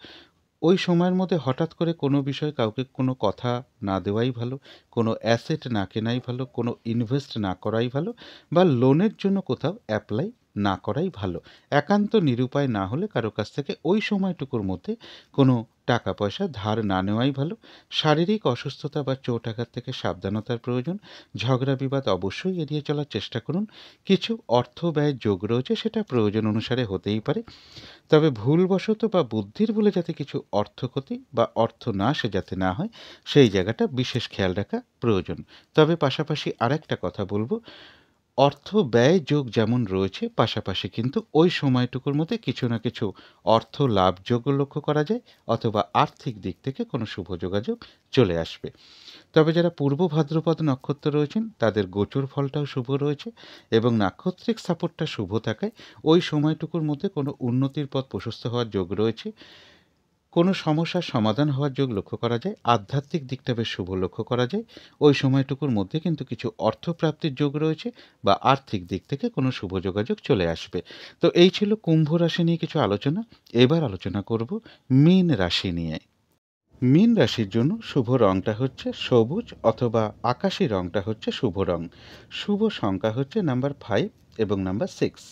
ওই সময়ের মধ্যে হঠাৎ করে কোনো বিষয়ে কাউকে কোনো কথা না দেওয়াই ভালো, কোনো অ্যাসেট না কেনাই ভালো, কোনো ইনভেস্ট না করাই ভালো বা লোনের জন্য কোথাও অ্যাপ্লাই না করাই ভালো। একান্ত নিরুপায় না হলে কারো কাছ থেকে ওই সময়টুকুর মধ্যে কোনো টাকা পয়সা ধার না নেওয়াই ভালো। শারীরিক অসুস্থতা বা চোট আঘাত থেকে সাবধানতার প্রয়োজন। ঝগড়া বিবাদ অবশ্যই এড়িয়ে চলার চেষ্টা করুন। কিছু অর্থ ব্যয়ের যোগ রয়েছে, সেটা প্রয়োজন অনুসারে হতেই পারে। তবে ভুলবশত বা বুদ্ধির ভুলে যাতে কিছু অর্থক্ষতি বা অর্থনাশ যাতে না হয় সেই জায়গাটা বিশেষ খেয়াল রাখা প্রয়োজন। তবে পাশাপাশি আরেকটা কথা বলবো, অর্থ ব্যয় যোগ যেমন রয়েছে পাশাপাশি কিন্তু ওই সময়টুকুর মধ্যে কিছু না কিছু অর্থ লাভ যোগও লক্ষ্য করা যায় অথবা আর্থিক দিক থেকে কোনো শুভ যোগাযোগ চলে আসবে। তবে যারা পূর্ব ভাদ্রপদ নক্ষত্র রয়েছেন তাদের গোচর ফলটাও শুভ রয়েছে এবং নাক্ষত্রিক সাপোর্টটা শুভ থাকায় ওই সময়টুকুর মধ্যে কোনো উন্নতির পথ প্রশস্ত হওয়ার যোগ রয়েছে। কোনো সমস্যার সমাধান হওয়ার যোগ লক্ষ্য করা যায়। আধ্যাত্মিক দিকটা বেশ শুভ লক্ষ্য করা যায়। ওই সময়টুকুর মধ্যে কিন্তু কিছু অর্থপ্রাপ্তির যোগ রয়েছে বা আর্থিক দিক থেকে কোনো শুভ যোগাযোগ চলে আসবে। তো এই ছিল কুম্ভ রাশি নিয়ে কিছু আলোচনা। এবার আলোচনা করব মীন রাশি নিয়ে। মীন রাশির জন্য শুভ রংটা হচ্ছে সবুজ অথবা আকাশি রংটা হচ্ছে শুভ রং। শুভ সংখ্যা হচ্ছে নাম্বার 5 এবং নাম্বার 6।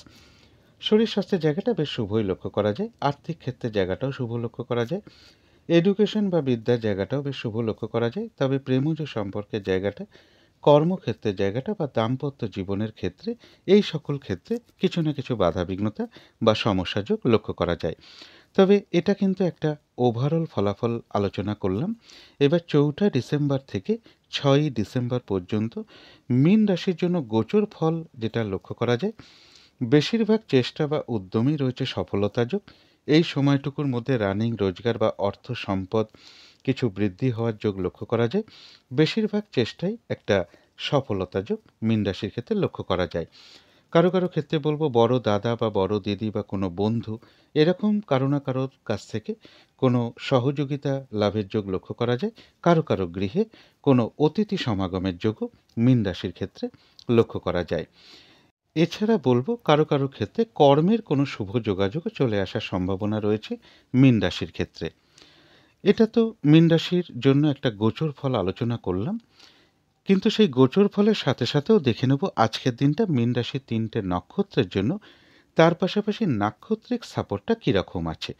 শরীর স্বাস্থ্যের জায়গাটা বেশ শুভই লক্ষ্য করা যায়। আর্থিক ক্ষেত্রের জায়গাটাও শুভ লক্ষ্য করা যায়। এডুকেশন বা বিদ্যার জায়গাটাও বেশ শুভ লক্ষ্য করা যায়। তবে প্রেমজ সম্পর্কের জায়গাটা, কর্মক্ষেত্রের জায়গাটা বা দাম্পত্য জীবনের ক্ষেত্রে এই সকল ক্ষেত্রে কিছু না কিছু বাধাবিঘ্নতা বা সমস্যা যোগ লক্ষ্য করা যায়। তবে এটা কিন্তু একটা ওভারঅল ফলাফল আলোচনা করলাম। এবার ৪ঠা ডিসেম্বর থেকে ৬ই ডিসেম্বর পর্যন্ত মীন রাশির জন্য গোচর ফল যেটা লক্ষ্য করা যায়, বেশিরভাগ চেষ্টা বা উদ্যমই রয়েছে সফলতা যোগ। এই সময়টুকুর মধ্যে রানিং রোজগার বা অর্থ সম্পদ কিছু বৃদ্ধি হওয়ার যোগ লক্ষ্য করা যায়। বেশিরভাগ চেষ্টাই একটা সফলতা যোগ মীন রাশির ক্ষেত্রে লক্ষ্য করা যায়। কারো কারো ক্ষেত্রে বলবো বড় দাদা বা বড় দিদি বা কোনো বন্ধু এরকম কারো না কারোর কাছ থেকে কোনো সহযোগিতা লাভের যোগ লক্ষ্য করা যায়। কারো কারো গৃহে কোনো অতিথি সমাগমের যোগও মীন রাশির ক্ষেত্রে লক্ষ্য করা যায়। এছাড়া বলবো কারো কারো ক্ষেত্রে কর্মের কোনো শুভ যোগাযোগও চলে আসার সম্ভাবনা রয়েছে মীন রাশির ক্ষেত্রে। এটা তো মীন রাশির জন্য একটা গোচর ফল আলোচনা করলাম, কিন্তু সেই গোচর ফলের সাথে সাথেও দেখে নেব আজকের দিনটা মীন রাশির ৩টে নক্ষত্রের জন্য। তার পাশাপাশি নাক্ষত্রিক সাপোর্টটা কীরকম আছে।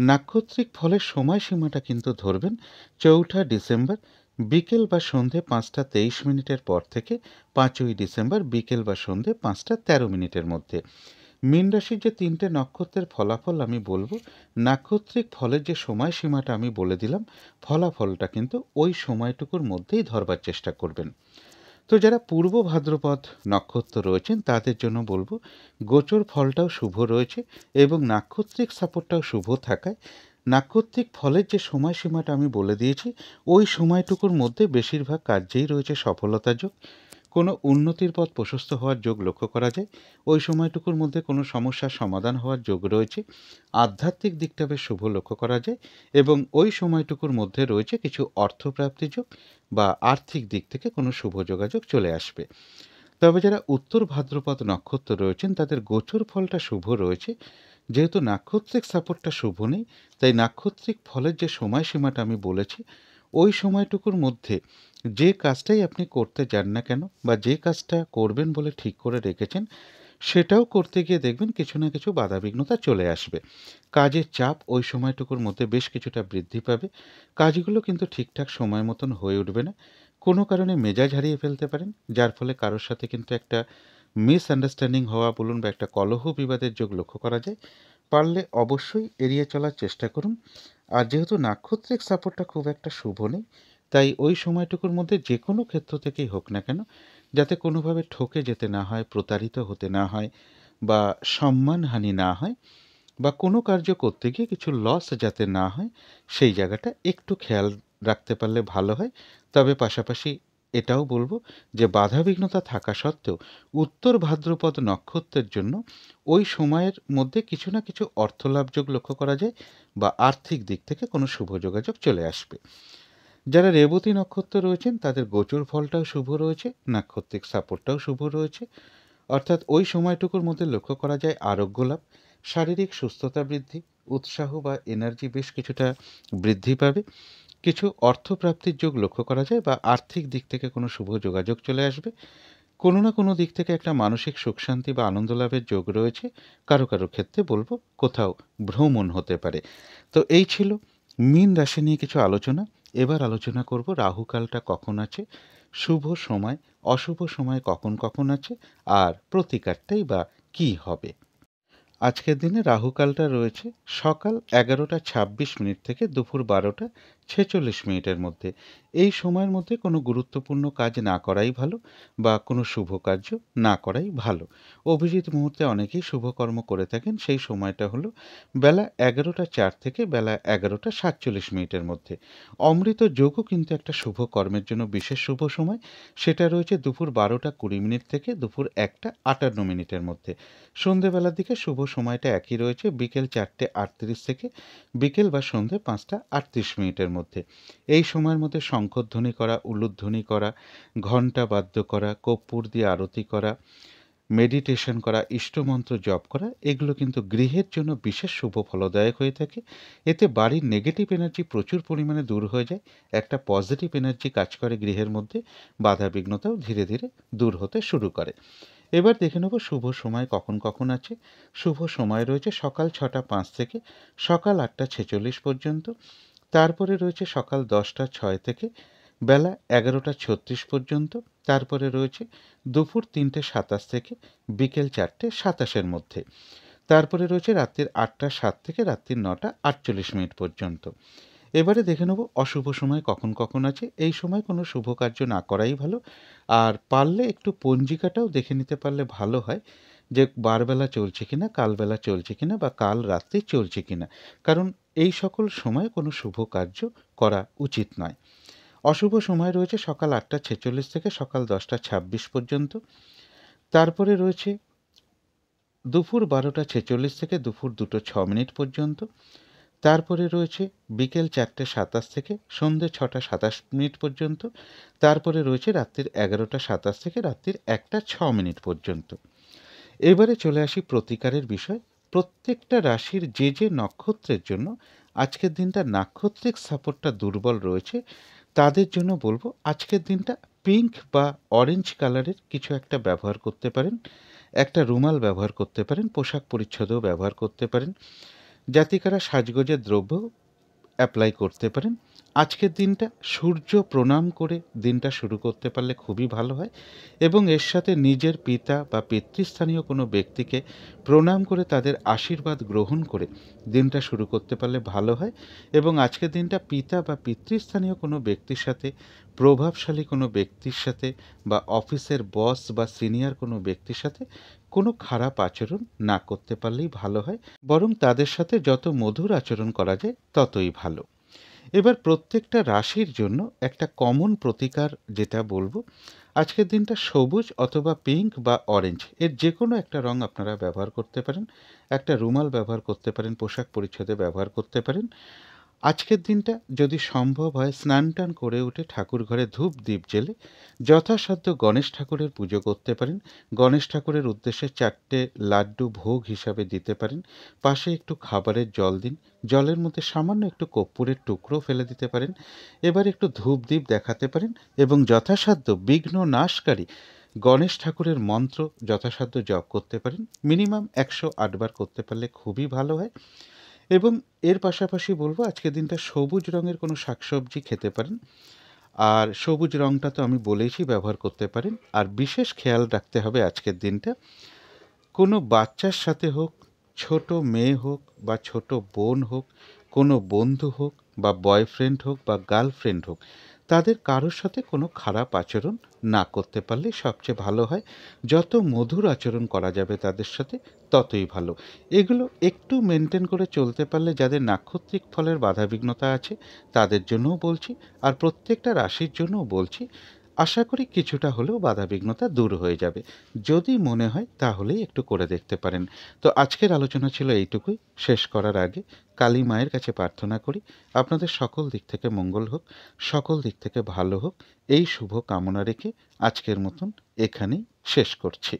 নাক্ষত্রিক ফলের সময়সীমাটা কিন্তু ধরবেন ৪ঠা ডিসেম্বর বিকেল বা সন্ধে 5:23 পর থেকে 5ই ডিসেম্বর বিকেল বা সন্ধে 5:13 মধ্যে। মীন রাশির যে 3টে নক্ষত্রের ফলাফল আমি বলবো, নাক্ষত্রিক ফলের যে সময়সীমাটা আমি বলে দিলাম, ফলাফলটা কিন্তু ওই সময়টুকুর মধ্যেই ধরবার চেষ্টা করবেন। তো যারা পূর্ব ভাদ্রপদ নক্ষত্র রয়েছেন তাদের জন্য বলবো, গোচর ফলটাও শুভ রয়েছে এবং নাক্ষত্রিক সাপোর্টটাও শুভ থাকায় নাক্ষত্রিক ফলের যে সময়সীমাটা আমি বলে দিয়েছি, ওই সময়টুকুর মধ্যে বেশিরভাগ কার্যেই রয়েছে সফলতা যোগ। কোনো উন্নতির পথ প্রশস্ত হওয়ার যোগ লক্ষ্য করা যায়। ওই সময়টুকুর মধ্যে কোনো সমস্যার সমাধান হওয়ার যোগ রয়েছে। আধ্যাত্মিক দিকটা বেশ শুভ লক্ষ্য করা যায় এবং ওই সময়টুকুর মধ্যে রয়েছে কিছু অর্থপ্রাপ্তি যোগ বা আর্থিক দিক থেকে কোনো শুভ যোগাযোগ চলে আসবে। তবে যারা উত্তর ভাদ্রপদ নক্ষত্র রয়েছেন তাদের গোচর ফলটা শুভ রয়েছে। যেহেতু নাক্ষত্রিক সাপোর্টটা শুভ নেই, তাই নাক্ষত্রিক ফলের যে সময়সীমাটা আমি বলেছি, ওই সময়টুকুর মধ্যে যে কাজটাই আপনি করতে যান না কেন বা যে কাজটা করবেন বলে ঠিক করে রেখেছেন, সেটাও করতে গিয়ে দেখবেন কিছু না কিছু বাধাবিঘ্নতা চলে আসবে। কাজের চাপ ওই সময়টুকুর মধ্যে বেশ কিছুটা বৃদ্ধি পাবে। কাজগুলো কিন্তু ঠিকঠাক সময় মতন হয়ে উঠবে না। কোনো কারণে মেজাজ হারিয়ে ফেলতে পারেন, যার ফলে কারোর সাথে কিন্তু একটা মিসআন্ডারস্ট্যান্ডিং হওয়া বলুন বা একটা কলহ বিবাদের যোগ লক্ষ্য করা যায়। পারলে অবশ্যই এড়িয়ে চলার চেষ্টা করুন। আর যেহেতু নাক্ষত্রিক সাপোর্টটা খুব একটা শুভ নেই, তাই ওই সময়টুকুর মধ্যে যে কোনো ক্ষেত্র থেকেই হোক না কেন, যাতে কোনোভাবে ঠকে যেতে না হয়, প্রতারিত হতে না হয় বা সম্মানহানি না হয় বা কোনো কার্য করতে গিয়ে কিছু লস যাতে না হয়, সেই জায়গাটা একটু খেয়াল রাখতে পারলে ভালো হয়। তবে পাশাপাশি এটাও বলবো যে বাধাবিঘ্নতা থাকা সত্ত্বেও উত্তর ভাদ্রপদ নক্ষত্রের জন্য ওই সময়ের মধ্যে কিছু না কিছু অর্থলাভযোগ লক্ষ্য করা যায় বা আর্থিক দিক থেকে কোনো শুভ যোগাযোগ চলে আসবে। যারা রেবতী নক্ষত্র রয়েছেন তাদের গোচর ফলটাও শুভ রয়েছে, নাক্ষত্রিক সাপোর্টটাও শুভ রয়েছে। অর্থাৎ ওই সময়টুকুর মধ্যে লক্ষ্য করা যায় আরোগ্য লাভ, শারীরিক সুস্থতা বৃদ্ধি, উৎসাহ বা এনার্জি বেশ কিছুটা বৃদ্ধি পাবে। কিছু অর্থপ্রাপ্তির যোগ লক্ষ্য করা যায় বা আর্থিক দিক থেকে কোনো শুভ যোগাযোগ চলে আসবে। কোনো না কোনো দিক থেকে একটা মানসিক সুখ শান্তি বা আনন্দ লাভের যোগ রয়েছে। কারো কারো ক্ষেত্রে বলবো কোথাও ভ্রমণ হতে পারে। তো এই ছিল মীন রাশি নিয়ে কিছু আলোচনা। এবার আলোচনা করব রাহুকালটা কখন আছে, শুভ সময় অশুভ সময় কখন কখন আছে, আর প্রতিকারটাই বা কী হবে। আজকের দিনে রাহুকালটা রয়েছে সকাল 11:26 থেকে দুপুর 12:46 মধ্যে। এই সময়ের মধ্যে কোনো গুরুত্বপূর্ণ কাজ না করাই ভালো বা কোনো শুভ কার্য না করাই ভালো। অভিজিৎ মুহূর্তে অনেকেই শুভকর্ম করে থাকেন। সেই সময়টা হলো বেলা 11:04 থেকে বেলা 11:47 মধ্যে। অমৃত যোগও কিন্তু একটা শুভ কর্মের জন্য বিশেষ শুভ সময়। সেটা রয়েছে দুপুর 12:20 থেকে দুপুর 1:58 মধ্যে। সন্ধেবেলার দিকে শুভ সময়টা একই রয়েছে, বিকেল 4:38 থেকে বিকেল বা সন্ধে 5:38 মধ্যে। এই সময়ের মধ্যে শঙ্খধ্বনি করা, উলুধ্বনি করা, ঘণ্টা বাদ্য করা, কর্পূর দিয়ে আরতি করা, মেডিটেশন করা, ইষ্টমন্ত্র জপ করা, এগুলো কিন্তু গৃহের জন্য বিশেষ শুভ ফলদায়ক হয়ে থাকে। এতে বাড়ির নেগেটিভ এনার্জি প্রচুর পরিমাণে দূর হয়ে যায়। একটা পজিটিভ এনার্জি কাজ করে গৃহের মধ্যে, বাধা বিঘ্নতাও ধীরে ধীরে দূর হতে শুরু করে। এবার দেখে নেব শুভ সময় কখন কখন আছে। শুভ সময় রয়েছে সকাল 6:05 থেকে সকাল 8:46 পর্যন্ত। তারপরে রয়েছে সকাল 10:06 থেকে বেলা 11:36 পর্যন্ত। তারপরে রয়েছে দুপুর 3:27 থেকে বিকেল 4:27 মধ্যে। তারপরে রয়েছে রাত্রির 8:07 থেকে রাত্রির 9:48 পর্যন্ত। এবারে দেখে নেব অশুভ সময় কখন কখন আছে। এই সময় কোনো শুভ কার্য না করাই ভালো। আর পারলে একটু পঞ্জিকাটাও দেখে নিতে পারলে ভালো হয় যে বারবেলা চলছে কিনা, কালবেলা চলছে কিনা বা কাল রাত্রি চলছে কিনা। কারণ এই সকল সময় কোনো শুভ কার্য করা উচিত নয়। অশুভ সময় রয়েছে সকাল 8:46 থেকে সকাল 10:26 পর্যন্ত। তারপরে রয়েছে দুপুর 12:46 থেকে দুপুর 2:06 পর্যন্ত। তারপরে রয়েছে বিকেল 4:27 থেকে সন্ধে 6:27 পর্যন্ত। তারপরে রয়েছে রাত্রির 11:27 থেকে রাত্রির 1:06 পর্যন্ত। এবারে চলে আসি প্রতিকারের বিষয়। প্রত্যেকটা রাশির যে যে নক্ষত্রের জন্য আজকের দিনটা নাক্ষত্রিক সাপোর্টটা দুর্বল রয়েছে, তাদের জন্য বলবো আজকের দিনটা পিঙ্ক বা অরেঞ্জ কালারের কিছু একটা ব্যবহার করতে পারেন। একটা রুমাল ব্যবহার করতে পারেন, পোশাক পরিচ্ছদও ব্যবহার করতে পারেন। জাতিকারা সাজগোজের দ্রব্য অ্যাপ্লাই করতে পারেন। আজকের দিনটা সূর্য প্রণাম করে দিনটা শুরু করতে পারলে খুবই ভালো হয় এবং এর সাথে নিজের পিতা বা পিতৃস্থানীয় কোনো ব্যক্তিকে প্রণাম করে তাদের আশীর্বাদ গ্রহণ করে দিনটা শুরু করতে পারলে ভালো হয় এবং আজকের দিনটা পিতা বা পিতৃস্থানীয় কোনো ব্যক্তির সাথে, প্রভাবশালী কোনো ব্যক্তির সাথে বা অফিসের বস বা সিনিয়র কোনো ব্যক্তির সাথে কোনো খারাপ আচরণ না করতে পারলেই ভালো হয়, বরং তাদের সাথে যত মধুর আচরণ করা যায় ততই ভালো। এবার প্রত্যেকটা রাশির জন্য একটা কমন প্রতিকার যেটা বলবো, আজকের দিনটা সবুজ অথবা পিঙ্ক বা অরেঞ্জ এর যে কোনো একটা রং আপনারা ব্যবহার করতে পারেন, একটা রুমাল ব্যবহার করতে পারেন, পোশাক পরিচ্ছদে ব্যবহার করতে পারেন। আজকের দিনটা যদি সম্ভব হয় স্নান টান করে উঠে ঠাকুর ঘরে ধূপ দ্বীপ জেলে যথাসাধ্য গণেশ ঠাকুরের পুজো করতে পারেন। গণেশ ঠাকুরের উদ্দেশ্যে 4টে লাড্ডু ভোগ হিসাবে দিতে পারেন। পাশে একটু খাবারের জল দিন, জলের মধ্যে সামান্য একটু কর্পূরের টুকরো ফেলে দিতে পারেন। এবার একটু ধূপ দ্বীপ দেখাতে পারেন এবং যথাসাধ্য বিঘ্ন নাশকারী গণেশ ঠাকুরের মন্ত্র যথাসাধ্য জপ করতে পারেন। মিনিমাম 108 বার করতে পারলে খুবই ভালো হয়। এবং এর পাশাপাশি বলবো আজকের দিনটা সবুজ রঙের কোনো শাকসবজি খেতে পারেন। আর সবুজ রঙটা তো আমি বলেইছি ব্যবহার করতে পারেন। আর বিশেষ খেয়াল রাখতে হবে আজকের দিনটা কোনো বাচ্চার সাথে হোক, ছোট মেয়ে হোক বা ছোট বোন হোক, কোনো বন্ধু হোক বা বয়ফ্রেন্ড হোক বা গার্লফ্রেন্ড হোক, তাদের কারোর সাথে কোনো খারাপ আচরণ না করতে পারলেই সবচেয়ে ভালো হয়। যত মধুর আচরণ করা যাবে তাদের সাথে ততই ভালো। এগুলো একটু মেনটেন করে চলতে পারলে যাদের নাক্ষত্রিক ফলের বাধাবিঘ্নতা আছে তাদের জন্যও বলছি, আর প্রত্যেকটা রাশির জন্যও বলছি। আশা করি কিছুটা হলেও বাধাবিঘ্নতা দূর হয়ে যাবে। যদি মনে হয় তাহলেই একটু করে দেখতে পারেন। তো আজকের আলোচনা ছিল এইটুকুই। শেষ করার আগে কালী মায়ের কাছে প্রার্থনা করি আপনাদের সকল দিক থেকে মঙ্গল হোক, সকল দিক থেকে ভালো হোক, এই শুভ কামনা রেখে আজকের মতন এখানেই শেষ করছি।